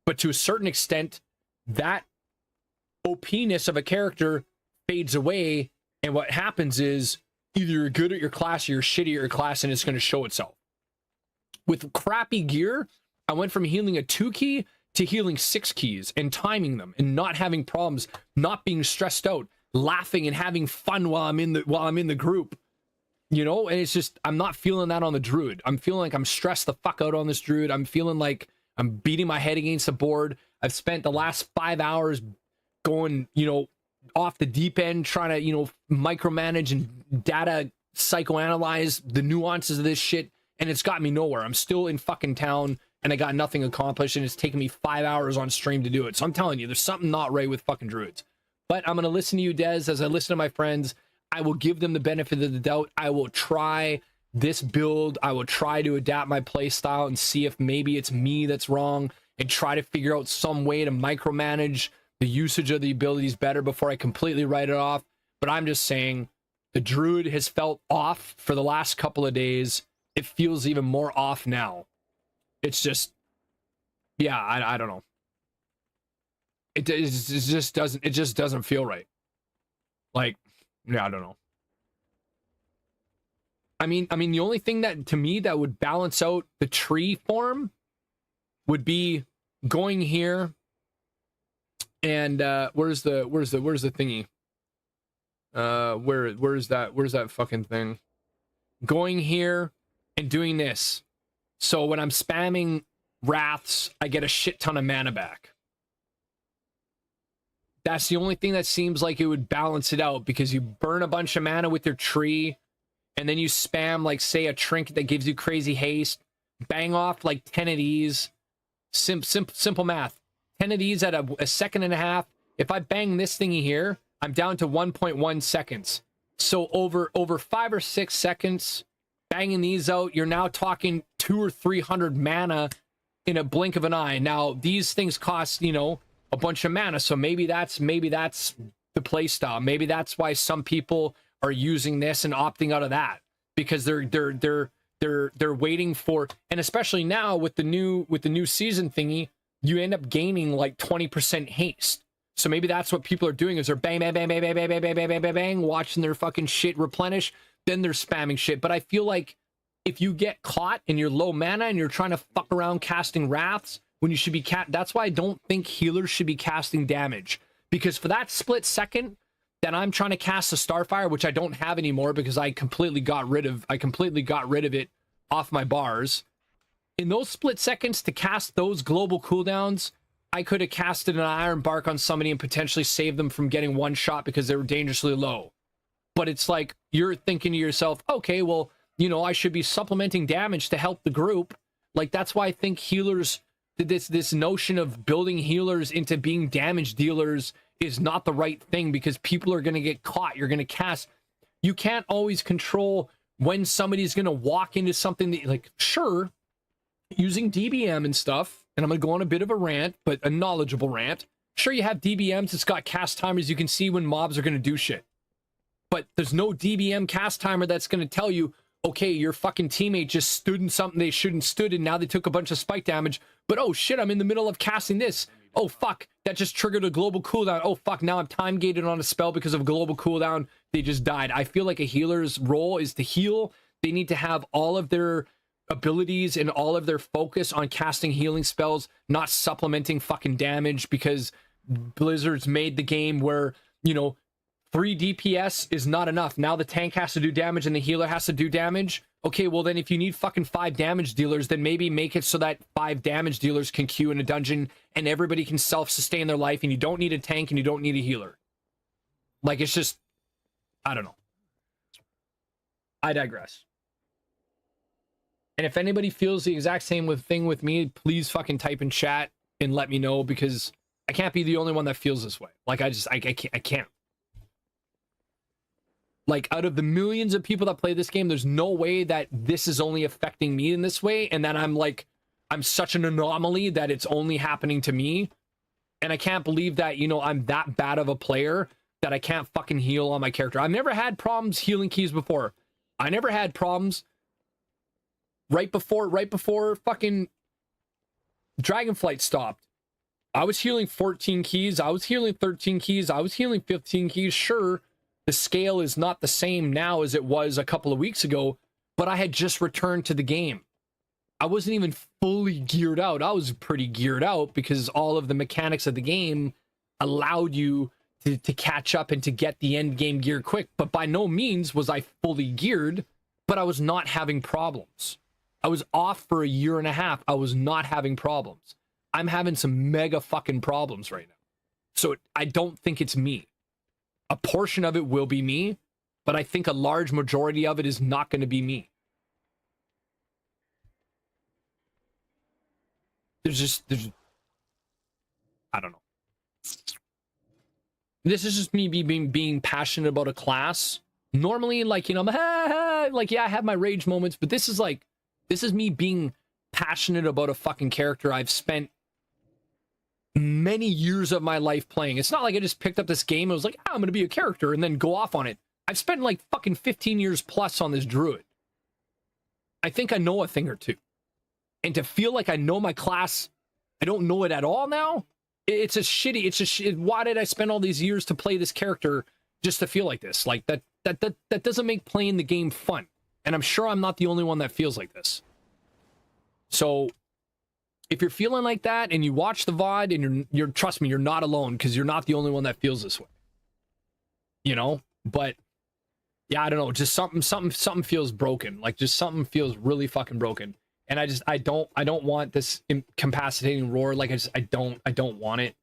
But to a certain extent, that OP-ness of a character fades away, and what happens is either you're good at your class or you're shitty at your class, and it's going to show itself. With crappy gear, I went from healing a 2 key to healing 6 keys and timing them and not having problems, not being stressed out, laughing and having fun while I'm in the group. And it's just, I'm not feeling that on the Druid. I'm feeling like I'm stressed the fuck out on this Druid. I'm feeling like I'm beating my head against the board. I've spent the last 5 hours going, off the deep end, trying to, micromanage and data psychoanalyze the nuances of this shit. And it's got me nowhere. I'm still in fucking town and I got nothing accomplished. And it's taken me 5 hours on stream to do it. So I'm telling you, there's something not right with fucking Druids. But I'm going to listen to you, Dez, as I listen to my friends. I will give them the benefit of the doubt. I will try this build. I will try to adapt my play style and see if maybe it's me that's wrong, and try to figure out some way to micromanage the usage of the abilities better before I completely write it off. But I'm just saying, the Druid has felt off for the last couple of days. It feels even more off now. It's just, yeah, I don't know. It just doesn't feel right. Like, yeah, I don't know. I mean, the only thing that, to me, that would balance out the tree form would be going here and where's the thingy? Where's that fucking thing? Going here and doing this. So when I'm spamming wraths, I get a shit ton of mana back. That's the only thing that seems like it would balance it out, because you burn a bunch of mana with your tree, and then you spam, like, say, a trinket that gives you crazy haste, bang off like 10 of these. Simple math. 10 of these at a second and a half. If I bang this thingy here, I'm down to 1.1 seconds. So over 5 or 6 seconds, banging these out, you're now talking 200 or 300 mana in a blink of an eye. Now, these things cost, a bunch of mana, so maybe that's the play style. Maybe that's why some people are using this and opting out of that, because they're waiting for, and especially now with the new season thingy, you end up gaining like 20% haste. So maybe that's what people are doing, is they're bang bang bang bang bang bang bang bang bang bang bang, watching their fucking shit replenish, then they're spamming shit. But I feel like if you get caught and you're low mana and you're trying to fuck around casting wraths when you should be that's why I don't think healers should be casting damage, because for that split second, that I'm trying to cast a Starfire, which I don't have anymore because I completely got rid of it off my bars. In those split seconds to cast those global cooldowns, I could have casted an Iron Bark on somebody and potentially saved them from getting one shot because they were dangerously low. But it's like, you're thinking to yourself, okay, well, you know, I should be supplementing damage to help the group. Like, that's why I think healers, this notion of building healers into being damage dealers is not the right thing, because people are going to get caught. You're going to cast. You can't always control when somebody's going to walk into something that, like, sure, using DBM and stuff, and I'm going to go on a bit of a rant, but a knowledgeable rant. Sure, you have DBMs, it's got cast timers, you can see when mobs are going to do shit. But there's no DBM cast timer that's going to tell you, okay, your fucking teammate just stood in something they shouldn't stood in, now they took a bunch of spike damage, but oh shit, I'm in the middle of casting this. Oh fuck, that just triggered a global cooldown. Oh fuck, now I'm time gated on a spell because of global cooldown. They just died. I feel like a healer's role is to heal. They need to have all of their abilities and all of their focus on casting healing spells, not supplementing fucking damage, because Blizzard's made the game where, you know, 3 DPS is not enough. Now the tank has to do damage and the healer has to do damage. Okay, well then if you need fucking 5 damage dealers, then maybe make it so that 5 damage dealers can queue in a dungeon and everybody can self-sustain their life, and you don't need a tank and you don't need a healer. Like, it's just, I don't know. I digress. And if anybody feels the exact same thing with me, please fucking type in chat and let me know, because I can't be the only one that feels this way. Like, I can't. Like, out of the millions of people that play this game, there's no way that this is only affecting me in this way, and that I'm such an anomaly that it's only happening to me. And I can't believe that, you know, I'm that bad of a player that I can't fucking heal on my character. I've never had problems healing keys before. I never had problems right before fucking Dragonflight stopped. I was healing 14 keys, I was healing 13 keys, I was healing 15 keys. Sure, the scale is not the same now as it was a couple of weeks ago, but I had just returned to the game. I wasn't even fully geared out. I was pretty geared out because all of the mechanics of the game allowed you to catch up and to get the end game gear quick. But by no means was I fully geared, but I was not having problems. I was off for a year and a half. I was not having problems. I'm having some mega fucking problems right now. So I don't think it's me. A portion of it will be me, but I think a large majority of it is not going to be me. There's I don't know. This is just me being passionate about a class. Normally, like, you know, like, yeah, I have my rage moments, but this is me being passionate about a fucking character I've spent many years of my life playing. It's not like I just picked up this game and was like, oh, I'm gonna be a character and then go off on it. I've spent like fucking 15 years plus on this druid. I think I know a thing or two. And to feel like I know my class, I don't know it at all now. Why did I spend all these years to play this character just to feel like this? Like, that doesn't make playing the game fun. And I'm sure I'm not the only one that feels like this. So if you're feeling like that and you watch the VOD, and you're trust me, you're not alone, because you're not the only one that feels this way. You know? But yeah, I don't know, just something feels broken. Like, just something feels really fucking broken. And I don't want this incapacitating roar. Like, I don't want it.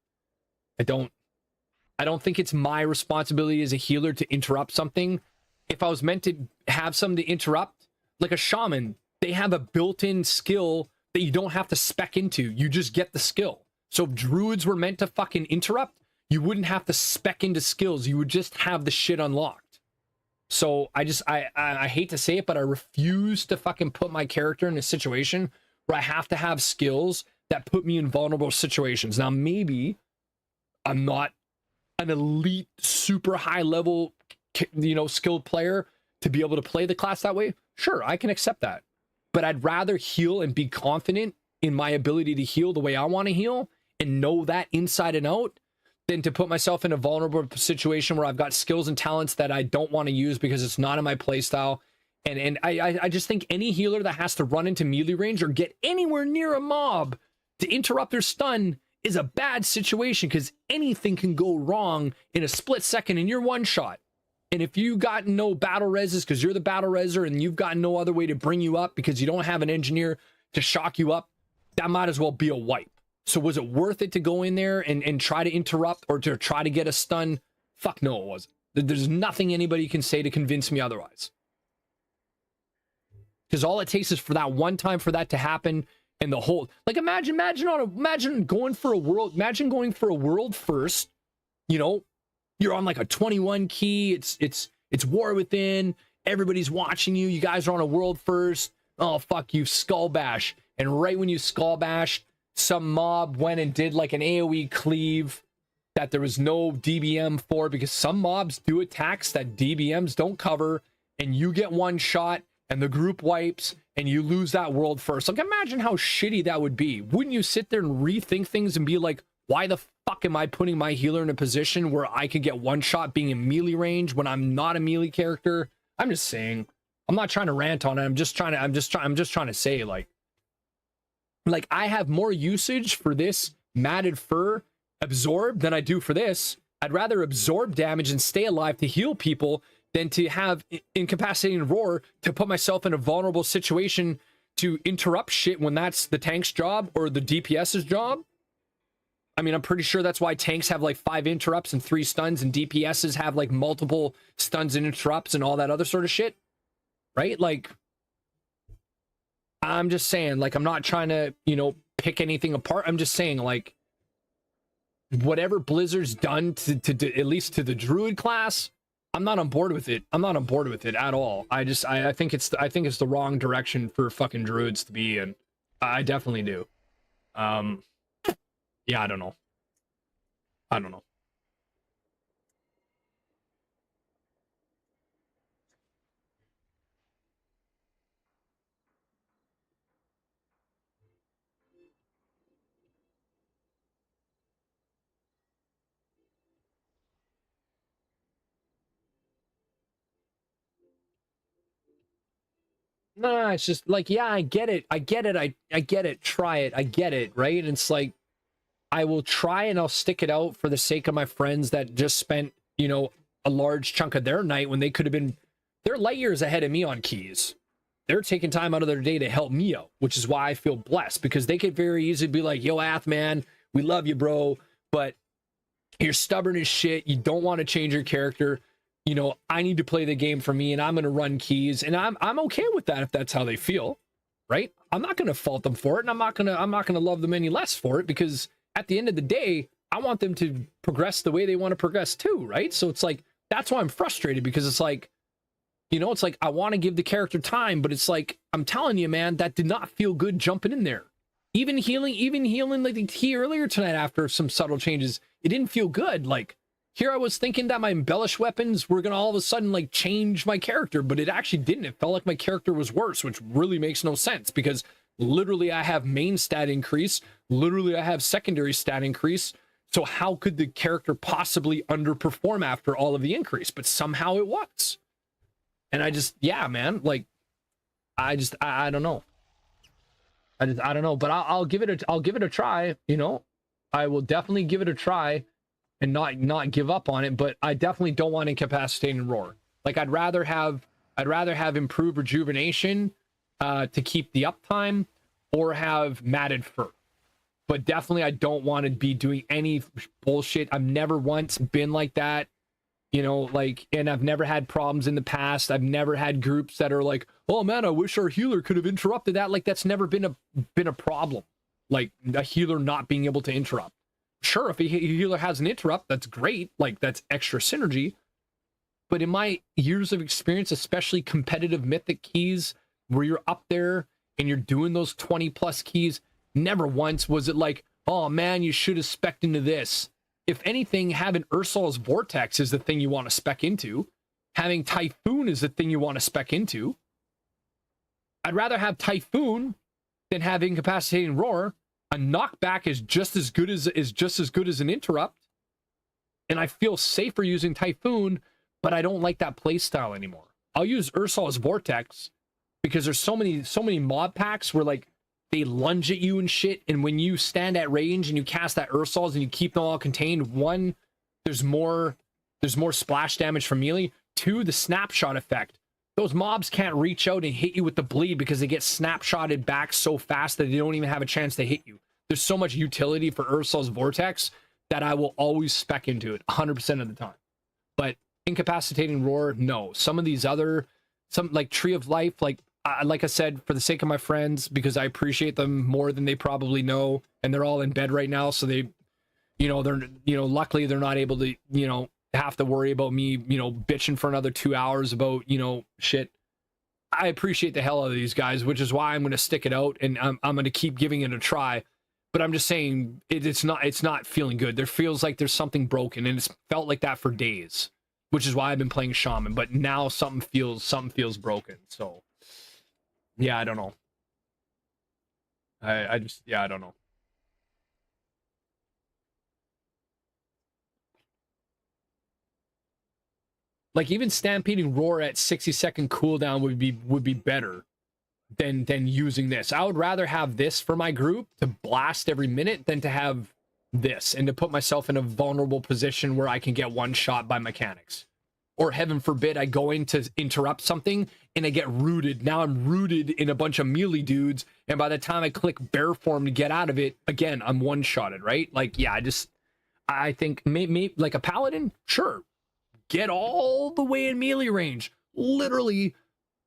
I don't think it's my responsibility as a healer to interrupt something. If I was meant to have something to interrupt, like a shaman, they have a built-in skill that you don't have to spec into. You just get the skill. So if druids were meant to fucking interrupt, you wouldn't have to spec into skills. You would just have the shit unlocked. So I hate to say it, but I refuse to fucking put my character in a situation where I have to have skills that put me in vulnerable situations. Now, maybe I'm not an elite, super high level, you know, skilled player to be able to play the class that way. Sure, I can accept that. But I'd rather heal and be confident in my ability to heal the way I want to heal and know that inside and out, than to put myself in a vulnerable situation where I've got skills and talents that I don't want to use because it's not in my playstyle. And I just think any healer that has to run into melee range or get anywhere near a mob to interrupt their stun is a bad situation because anything can go wrong in a split second and you're one shot. And if you got no battle reses because you're the battle reser and you've got no other way to bring you up because you don't have an engineer to shock you up, that might as well be a wipe. So was it worth it to go in there and try to interrupt or to try to get a stun? Fuck no, it wasn't. There's nothing anybody can say to convince me otherwise. Because all it takes is for that one time for that to happen, and the whole, like, imagine going for a world first. You know, you're on like a 21 key. It's war within. Everybody's watching you. You guys are on a world first. Oh fuck, you skull bash, and right when you skull bashed, some mob went and did like an AoE cleave that there was no DBM for, because some mobs do attacks that DBMs don't cover, and you get one shot and the group wipes and you lose that world first. Like, imagine how shitty that would be. Wouldn't you sit there and rethink things and be like, why the fuck am I putting my healer in a position where I could get one shot being in melee range when I'm not a melee character? I'm just saying. I'm not trying to rant on it. I'm just trying to say, like I have more usage for this matted fur absorb than I do for this. I'd rather absorb damage and stay alive to heal people than to have incapacitating roar to put myself in a vulnerable situation to interrupt shit when that's the tank's job or the DPS's job. I mean, I'm pretty sure that's why tanks have like 5 interrupts and 3 stuns, and DPS's have like multiple stuns and interrupts and all that other sort of shit. Right? Like, I'm just saying, like, I'm not trying to, you know, pick anything apart. I'm just saying, like, whatever Blizzard's done to at least to the Druid class, I'm not on board with it. I'm not on board with it at all. I think it's the wrong direction for fucking Druids to be in. I definitely do. Yeah, I don't know. No, it's just like, yeah, I get it. I get it. Try it. I get it. Right. And it's like, I will try and I'll stick it out for the sake of my friends that just spent, you know, a large chunk of their night when they could have been, they're light years ahead of me on keys. They're taking time out of their day to help me out, which is why I feel blessed, because they could very easily be like, yo, Ath, man, we love you, bro, but you're stubborn as shit. You don't want to change your character. You know, I need to play the game for me, and I'm going to run keys, and I'm okay with that if that's how they feel, right? I'm not going to fault them for it, and I'm not going to love them any less for it, because at the end of the day, I want them to progress the way they want to progress too, right? So it's like, that's why I'm frustrated, because it's like, you know, it's like I want to give the character time, but it's like, I'm telling you, man, that did not feel good jumping in there. Even healing like the key earlier tonight after some subtle changes, it didn't feel good. Like, here I was thinking that my embellished weapons were going to all of a sudden like change my character, but it actually didn't. It felt like my character was worse, which really makes no sense, because literally I have main stat increase. Literally I have secondary stat increase. So how could the character possibly underperform after all of the increase? But somehow it was. And I just, yeah, man, like, I don't know. I don't know, but I'll give it a try. You know, I will definitely give it a try and not give up on it, but I definitely don't want incapacitating roar. Like, I'd rather have improved rejuvenation to keep the uptime, or have matted fur. But definitely I don't want to be doing any bullshit. I've never once been like that, you know, like, and I've never had problems in the past. I've never had groups that are like, oh man, I wish our healer could have interrupted that. Like, that's never been a problem. Like, a healer not being able to interrupt. Sure, if a healer has an interrupt, that's great. Like, that's extra synergy. But in my years of experience, especially competitive mythic keys, where you're up there and you're doing those 20 plus keys, never once was it like, oh man, you should have spec'd into this. If anything, having Ursul's Vortex is the thing you want to spec into. Having Typhoon is the thing you want to spec into. I'd rather have Typhoon than have Incapacitating Roar. A knockback is just as good as an interrupt, and I feel safer using Typhoon, but I don't like that playstyle anymore. I'll use Ursul's Vortex because there's so many mob packs where, like, they lunge at you and shit. And when you stand at range and you cast that earth salts and you keep them all contained, one, there's more splash damage from melee. Two, the snapshot effect. Those mobs can't reach out and hit you with the bleed because they get snapshotted back so fast that they don't even have a chance to hit you. There's so much utility for Ursul's Vortex that I will always spec into it 100% of the time. But incapacitating roar, no. Some of these other, some like Tree of Life, like I said, for the sake of my friends, because I appreciate them more than they probably know, and they're all in bed right now, so they, luckily they're not able to, have to worry about me, bitching for another 2 hours about, shit. I appreciate the hell out of these guys, which is why I'm going to stick it out, and I'm going to keep giving it a try. But I'm just saying, it's not feeling good. There feels like there's something broken, and it's felt like that for days, which is why I've been playing Shaman. But now something feels broken. So, yeah, I don't know. I don't know. Like even stampeding roar at 60-second cooldown would be better than using this. I would rather have this for my group to blast every minute than to have this and to put myself in a vulnerable position where I can get one shot by mechanics. Or heaven forbid I go in to interrupt something and I get rooted. Now I'm rooted in a bunch of melee dudes, and by the time I click bear form to get out of it, again, I'm one-shotted, right? Like, yeah, I think maybe like a paladin, sure. Get all the way in melee range. Literally,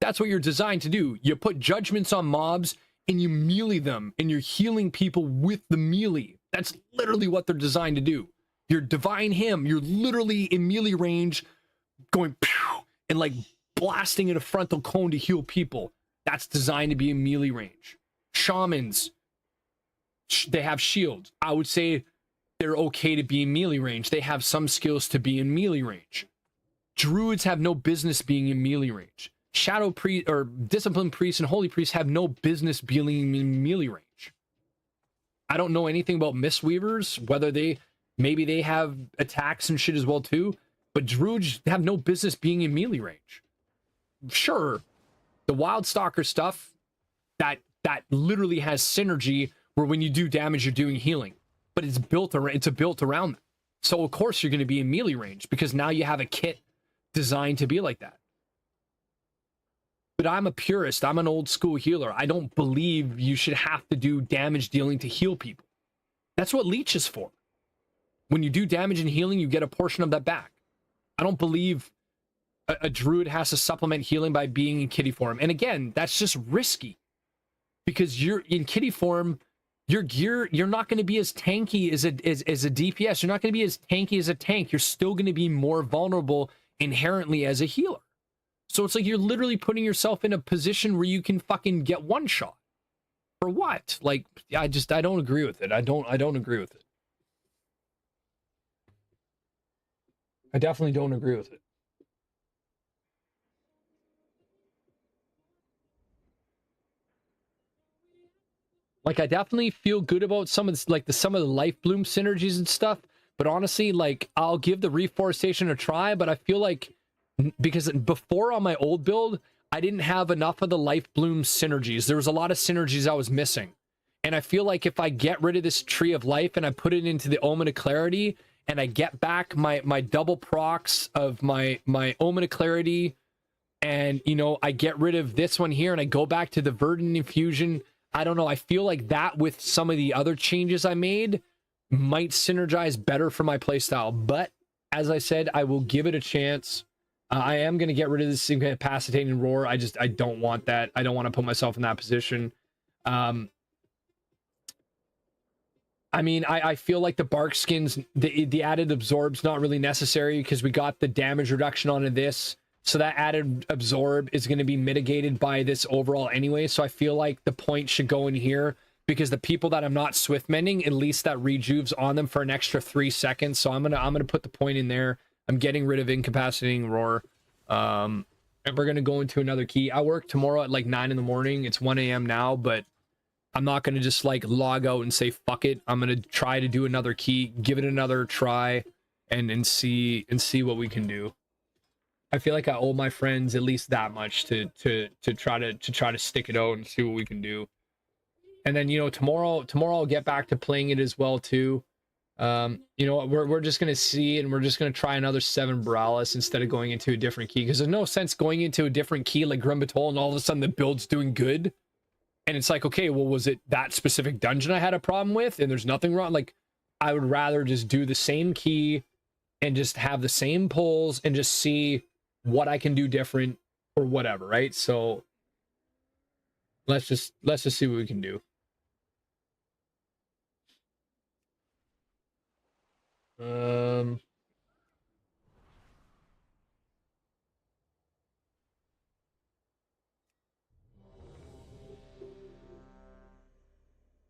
that's what you're designed to do. You put judgments on mobs and you melee them, and you're healing people with the melee. That's literally what they're designed to do. You're divine him. You're literally in melee range going pew, and like blasting in a frontal cone to heal people. That's designed to be in melee range. Shamans, they have shields. I would say they're okay to be in melee range. They have some skills to be in melee range. Druids have no business being in melee range. Shadow priest or disciplined priests and holy priests have no business being in melee range. I don't know anything about mistweavers, whether maybe they have attacks and shit as well too, but druids have no business being in melee range. Sure, the wild stalker stuff that literally has synergy where when you do damage you're doing healing. But it's built around them. So of course you're going to be in melee range because now you have a kit designed to be like that. But I'm a purist. I'm an old school healer. I don't believe you should have to do damage dealing to heal people. That's what leech is for. When you do damage and healing, you get a portion of that back. I don't believe a druid has to supplement healing by being in kitty form. And again, that's just risky because you're in kitty form. Your gear, you're not going to be as tanky as a DPS. You're not going to be as tanky as a tank. You're still going to be more vulnerable inherently as a healer. So it's like you're literally putting yourself in a position where you can fucking get one shot. For what? Like, I don't agree with it. I don't agree with it. I definitely don't agree with it. Like, I definitely feel good about some of this, like some of the life bloom synergies and stuff. But honestly, like, I'll give the reforestation a try. But I feel like because before on my old build, I didn't have enough of the life bloom synergies. There was a lot of synergies I was missing. And I feel like if I get rid of this tree of life and I put it into the Omen of Clarity and I get back my double procs of my Omen of Clarity, and, I get rid of this one here and I go back to the Verdant Infusion, I don't know. I feel like that with some of the other changes I made might synergize better for my playstyle. But as I said, I will give it a chance. I am going to get rid of this incapacitating roar. I don't want that. I don't want to put myself in that position. I mean, I feel like the bark skins, the added absorb's not really necessary because we got the damage reduction onto this. So that added absorb is going to be mitigated by this overall anyway. So I feel like the point should go in here because the people that I'm not swift mending, at least that rejuves on them for an extra 3 seconds. So I'm gonna put the point in there. I'm getting rid of incapacitating roar. And we're gonna go into another key. I work tomorrow at like 9 in the morning. It's 1 a.m. now, but I'm not gonna just like log out and say fuck it. I'm gonna try to do another key, give it another try, and see what we can do. I feel like I owe my friends at least that much to try to stick it out and see what we can do. And then, you know, tomorrow I'll get back to playing it as well too. You know, we're just gonna see, and we're just gonna try another 7 Borealis instead of going into a different key, because there's no sense going into a different key like Grim Batol and all of a sudden the build's doing good. And it's like, okay, well, was it that specific dungeon I had a problem with? And there's nothing wrong. Like, I would rather just do the same key and just have the same pulls and just see what I can do different or whatever, right? So let's just see what we can do.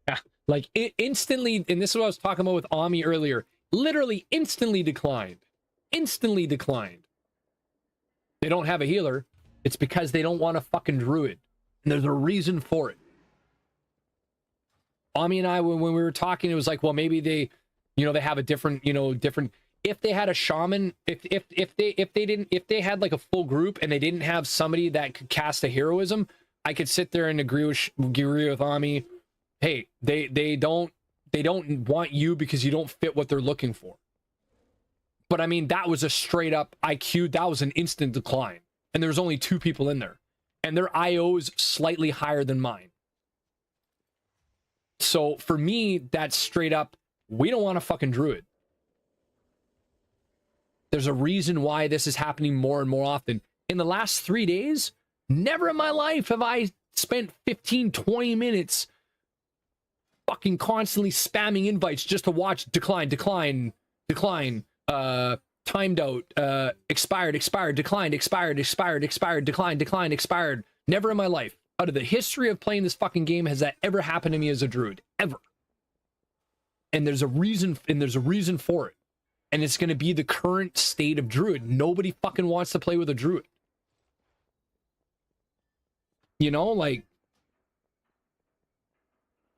Yeah, like it instantly, and this is what I was talking about with Ami earlier. Literally instantly declined. Instantly declined. They don't have a healer. It's because they don't want a fucking druid. And there's a reason for it. Ami and I, when we were talking, it was like, well, maybe they, you know, they have a different, you know, different. If they had a shaman, if they had like a full group and they didn't have somebody that could cast a heroism, I could sit there and agree with Ami. Hey, they don't want you because you don't fit what they're looking for. But I mean, that was a straight up IQ. That was an instant decline. And there's only 2 people in there. And their IO is slightly higher than mine. So for me, that's straight up, we don't want a fucking druid. There's a reason why this is happening more and more often. In the last 3 days, never in my life have I spent 15, 20 minutes fucking constantly spamming invites just to watch decline, timed out, expired, declined, expired, declined, expired. Never in my life, out of the history of playing this fucking game, has that ever happened to me as a druid. Ever. And there's a reason for it. And it's going to be the current state of druid. Nobody fucking wants to play with a druid. You know, like,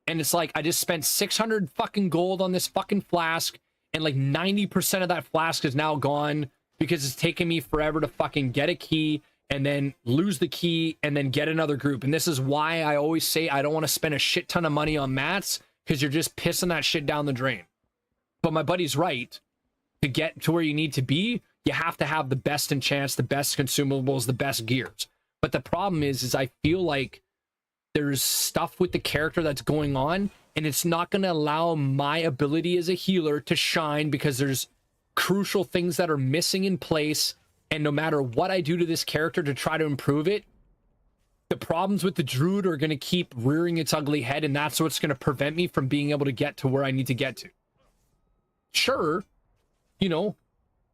and it's like, I just spent 600 fucking gold on this fucking flask, and like 90% of that flask is now gone because it's taken me forever to fucking get a key and then lose the key and then get another group. And this is why I always say I don't want to spend a shit ton of money on mats, because you're just pissing that shit down the drain. But my buddy's right. To get to where you need to be, you have to have the best enchants, the best consumables, the best gears. But the problem is I feel like there's stuff with the character that's going on, and it's not going to allow my ability as a healer to shine, because there's crucial things that are missing in place. And no matter what I do to this character to try to improve it, the problems with the druid are going to keep rearing its ugly head, and that's what's going to prevent me from being able to get to where I need to get to. Sure, you know,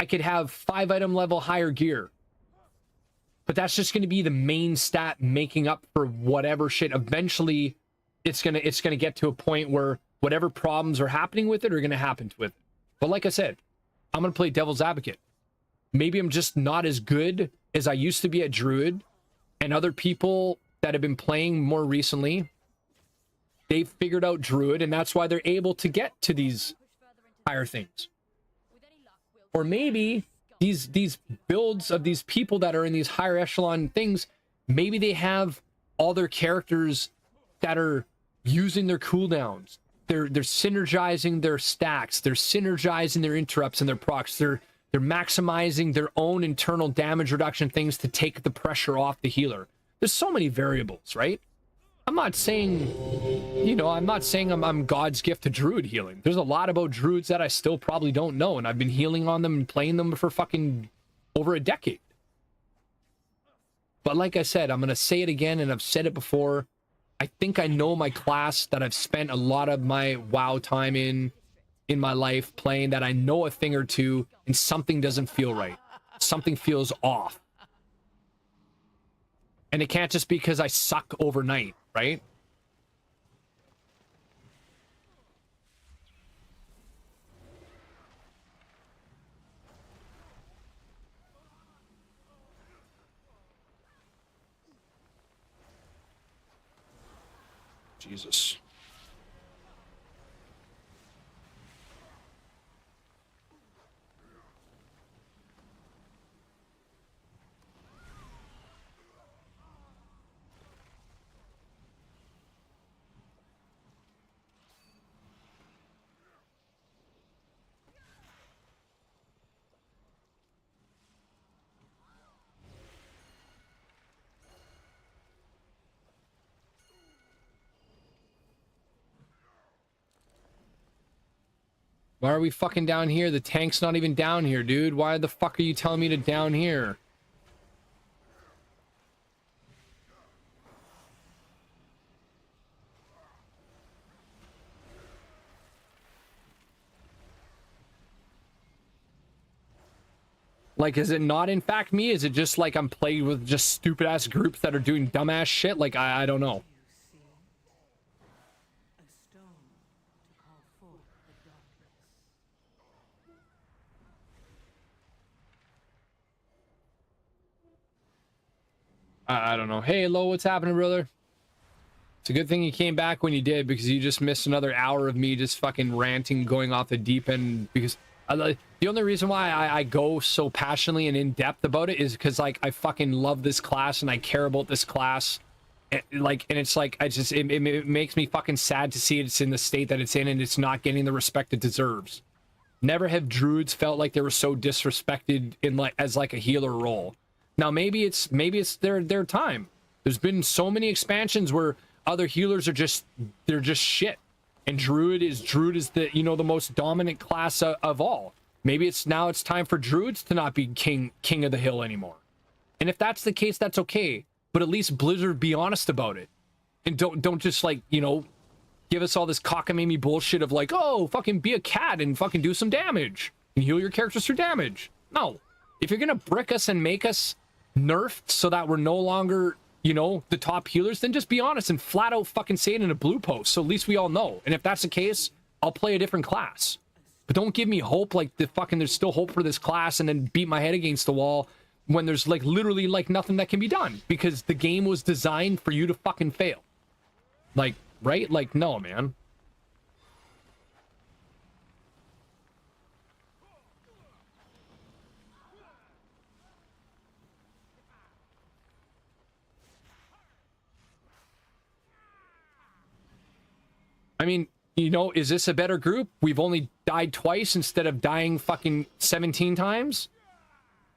I could have 5 item level higher gear, but that's just going to be the main stat making up for whatever shit. Eventually, it's gonna get to a point where whatever problems are happening with it are gonna happen with it. But like I said, I'm gonna play devil's advocate. Maybe I'm just not as good as I used to be at druid, and other people that have been playing more recently, they've figured out druid, and that's why they're able to get to these higher things. Or maybe these builds of these people that are in these higher echelon things, maybe they have all their characters that are using their cooldowns. They're synergizing their stacks. They're synergizing their interrupts and their procs. They're maximizing their own internal damage reduction things to take the pressure off the healer. There's so many variables, right? I'm not saying, you know, I'm God's gift to druid healing. There's a lot about druids that I still probably don't know, and I've been healing on them and playing them for fucking over a decade. But like I said, I'm going to say it again, and I've said it before. I think I know my class that I've spent a lot of my WoW time in my life playing, that I know a thing or two, and something doesn't feel right. Something feels off. And it can't just be because I suck overnight, right? Jesus. Why are we fucking down here? The tank's not even down here, dude. Why the fuck are you telling me to down here? Like, is it not in fact me? Is it just like I'm playing with just stupid ass groups that are doing dumbass shit? Like, I don't know. A stone to call forth the darkness. I don't know. Hey, Lo, what's happening, brother? It's a good thing you came back when you did, because you just missed another hour of me just fucking ranting, going off the deep end, because the only reason why I go so passionately and in depth about it is because, like, I fucking love this class and I care about this class. And it's like, it makes me fucking sad to see it's in the state that it's in and it's not getting the respect it deserves. Never have druids felt like they were so disrespected in as a healer role. Now maybe it's their time. There's been so many expansions where other healers are they're just shit. And Druid is the, the most dominant class of all. Maybe it's time for Druids to not be king of the hill anymore. And if that's the case, that's okay. But at least Blizzard be honest about it. And don't just give us all this cockamamie bullshit of like, oh, fucking be a cat and fucking do some damage and heal your characters through damage. No. If you're gonna brick us and make us nerfed so that we're no longer the top healers, then just be honest and flat out fucking say it in a blue post, so at least we all know. And if that's the case, I'll play a different class. But don't give me hope like there's still hope for this class and then beat my head against the wall when there's literally nothing that can be done, because the game was designed for you to fucking fail. Right? No, man. I mean, is this a better group? We've only died twice instead of dying fucking 17 times?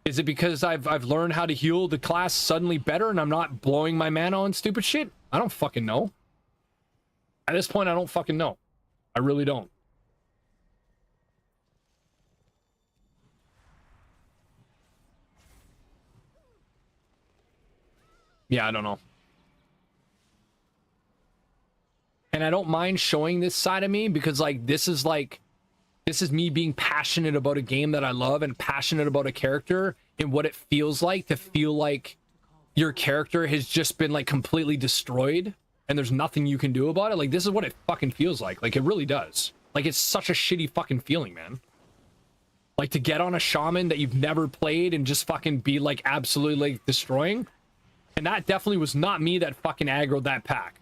Is it because I've learned how to heal the class suddenly better and I'm not blowing my mana on stupid shit? I don't fucking know. At this point, I don't fucking know. I really don't. Yeah, I don't know. And I don't mind showing this side of me because this is me being passionate about a game that I love and passionate about a character and what it feels like to feel like your character has just been completely destroyed and there's nothing you can do about it. This is what it fucking feels like. It really does. It's such a shitty fucking feeling, man. To get on a shaman that you've never played and just fucking be absolutely destroying. And that definitely was not me that fucking aggroed that pack.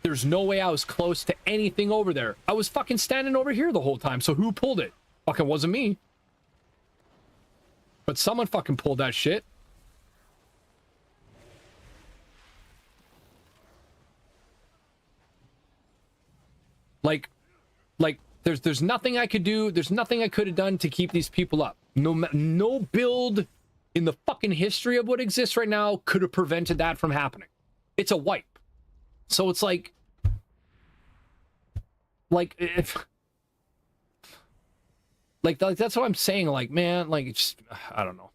There's no way I was close to anything over there. I was fucking standing over here the whole time, so who pulled it? Fucking wasn't me. But someone fucking pulled that shit. There's nothing I could do. There's nothing I could have done to keep these people up. No build in the fucking history of what exists right now could have prevented that from happening. It's a wipe. So it's if that's what I'm saying. Man, it's just, I don't know.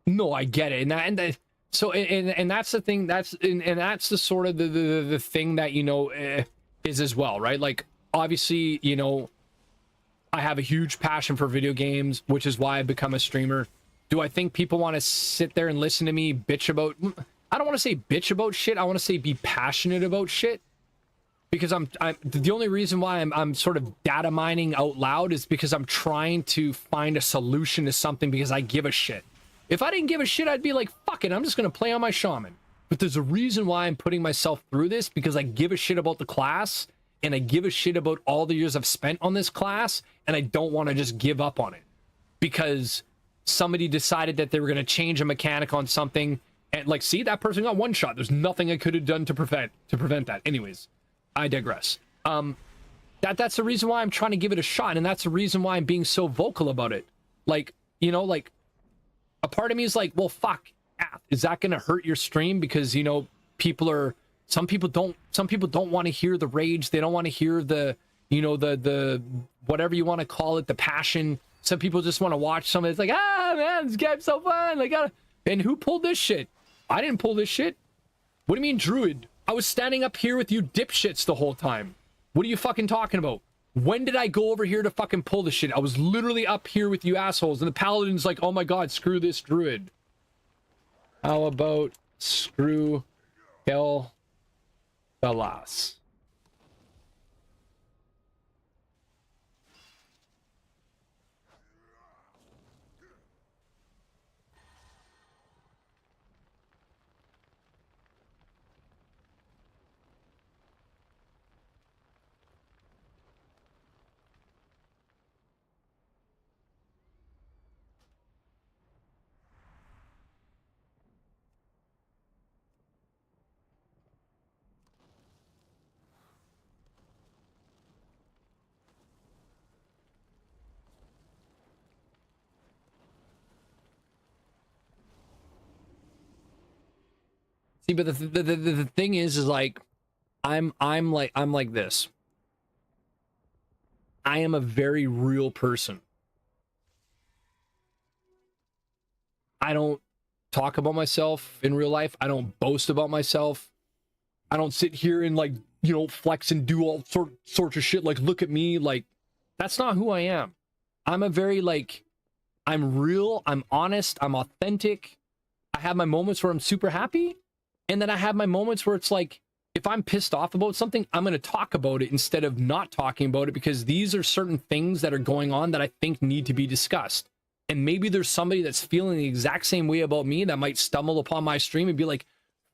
No, I get it, and that's the thing. That's the sort of the thing that is as well, right? Obviously, I have a huge passion for video games, which is why I've become a streamer. Do I think people want to sit there and listen to me bitch about? I don't want to say bitch about shit. I want to say be passionate about shit. Because I'm the only reason why I'm sort of data mining out loud is because I'm trying to find a solution to something because I give a shit. If I didn't give a shit, I'd be like, fuck it, I'm just going to play on my shaman. But there's a reason why I'm putting myself through this, because I give a shit about the class, and I give a shit about all the years I've spent on this class, and I don't want to just give up on it. Because somebody decided that they were going to change a mechanic on something, and see, that person got one shot. There's nothing I could have done to prevent that. Anyways, I digress. That's the reason why I'm trying to give it a shot, and that's the reason why I'm being so vocal about it. Like, you know, like, a part of me is like, well, fuck, is that going to hurt your stream? Because, you know, some people don't want to hear the rage. They don't want to hear the, you know, the whatever you want to call it, the passion. Some people just want to watch something. It's like, ah, man, this game's so fun. Like, and who pulled this shit? I didn't pull this shit. What do you mean, Druid? I was standing up here with you dipshits the whole time. What are you fucking talking about? When did I go over here to fucking pull this shit? I was literally up here with you assholes. And the Paladin's like, oh my god, screw this Druid. How about screw Kel Dalas? See, but the thing is like, I'm like this. I am a very real person. I don't talk about myself in real life. I don't boast about myself. I don't sit here and like, you know, flex and do all sorts of shit. Like, look at me. Like, that's not who I am. I'm a very like, I'm real. I'm honest. I'm authentic. I have my moments where I'm super happy. And then I have my moments where it's like, if I'm pissed off about something, I'm going to talk about it instead of not talking about it, because these are certain things that are going on that I think need to be discussed. And maybe there's somebody that's feeling the exact same way about me that might stumble upon my stream and be like,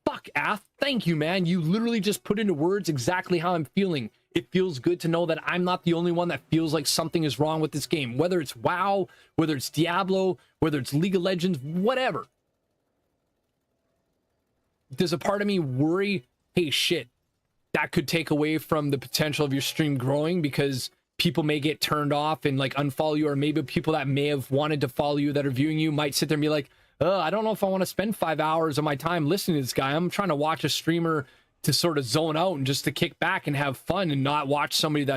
fuck, Ath, thank you, man. You literally just put into words exactly how I'm feeling. It feels good to know that I'm not the only one that feels like something is wrong with this game. Whether it's WoW, whether it's Diablo, whether it's League of Legends, whatever. Does a part of me worry, hey, shit, that could take away from the potential of your stream growing because people may get turned off and like unfollow you, or maybe people that may have wanted to follow you that are viewing you might sit there and be like, I don't know if I want to spend 5 hours of my time listening to this guy. I'm trying to watch a streamer to sort of zone out and just to kick back and have fun and not watch somebody that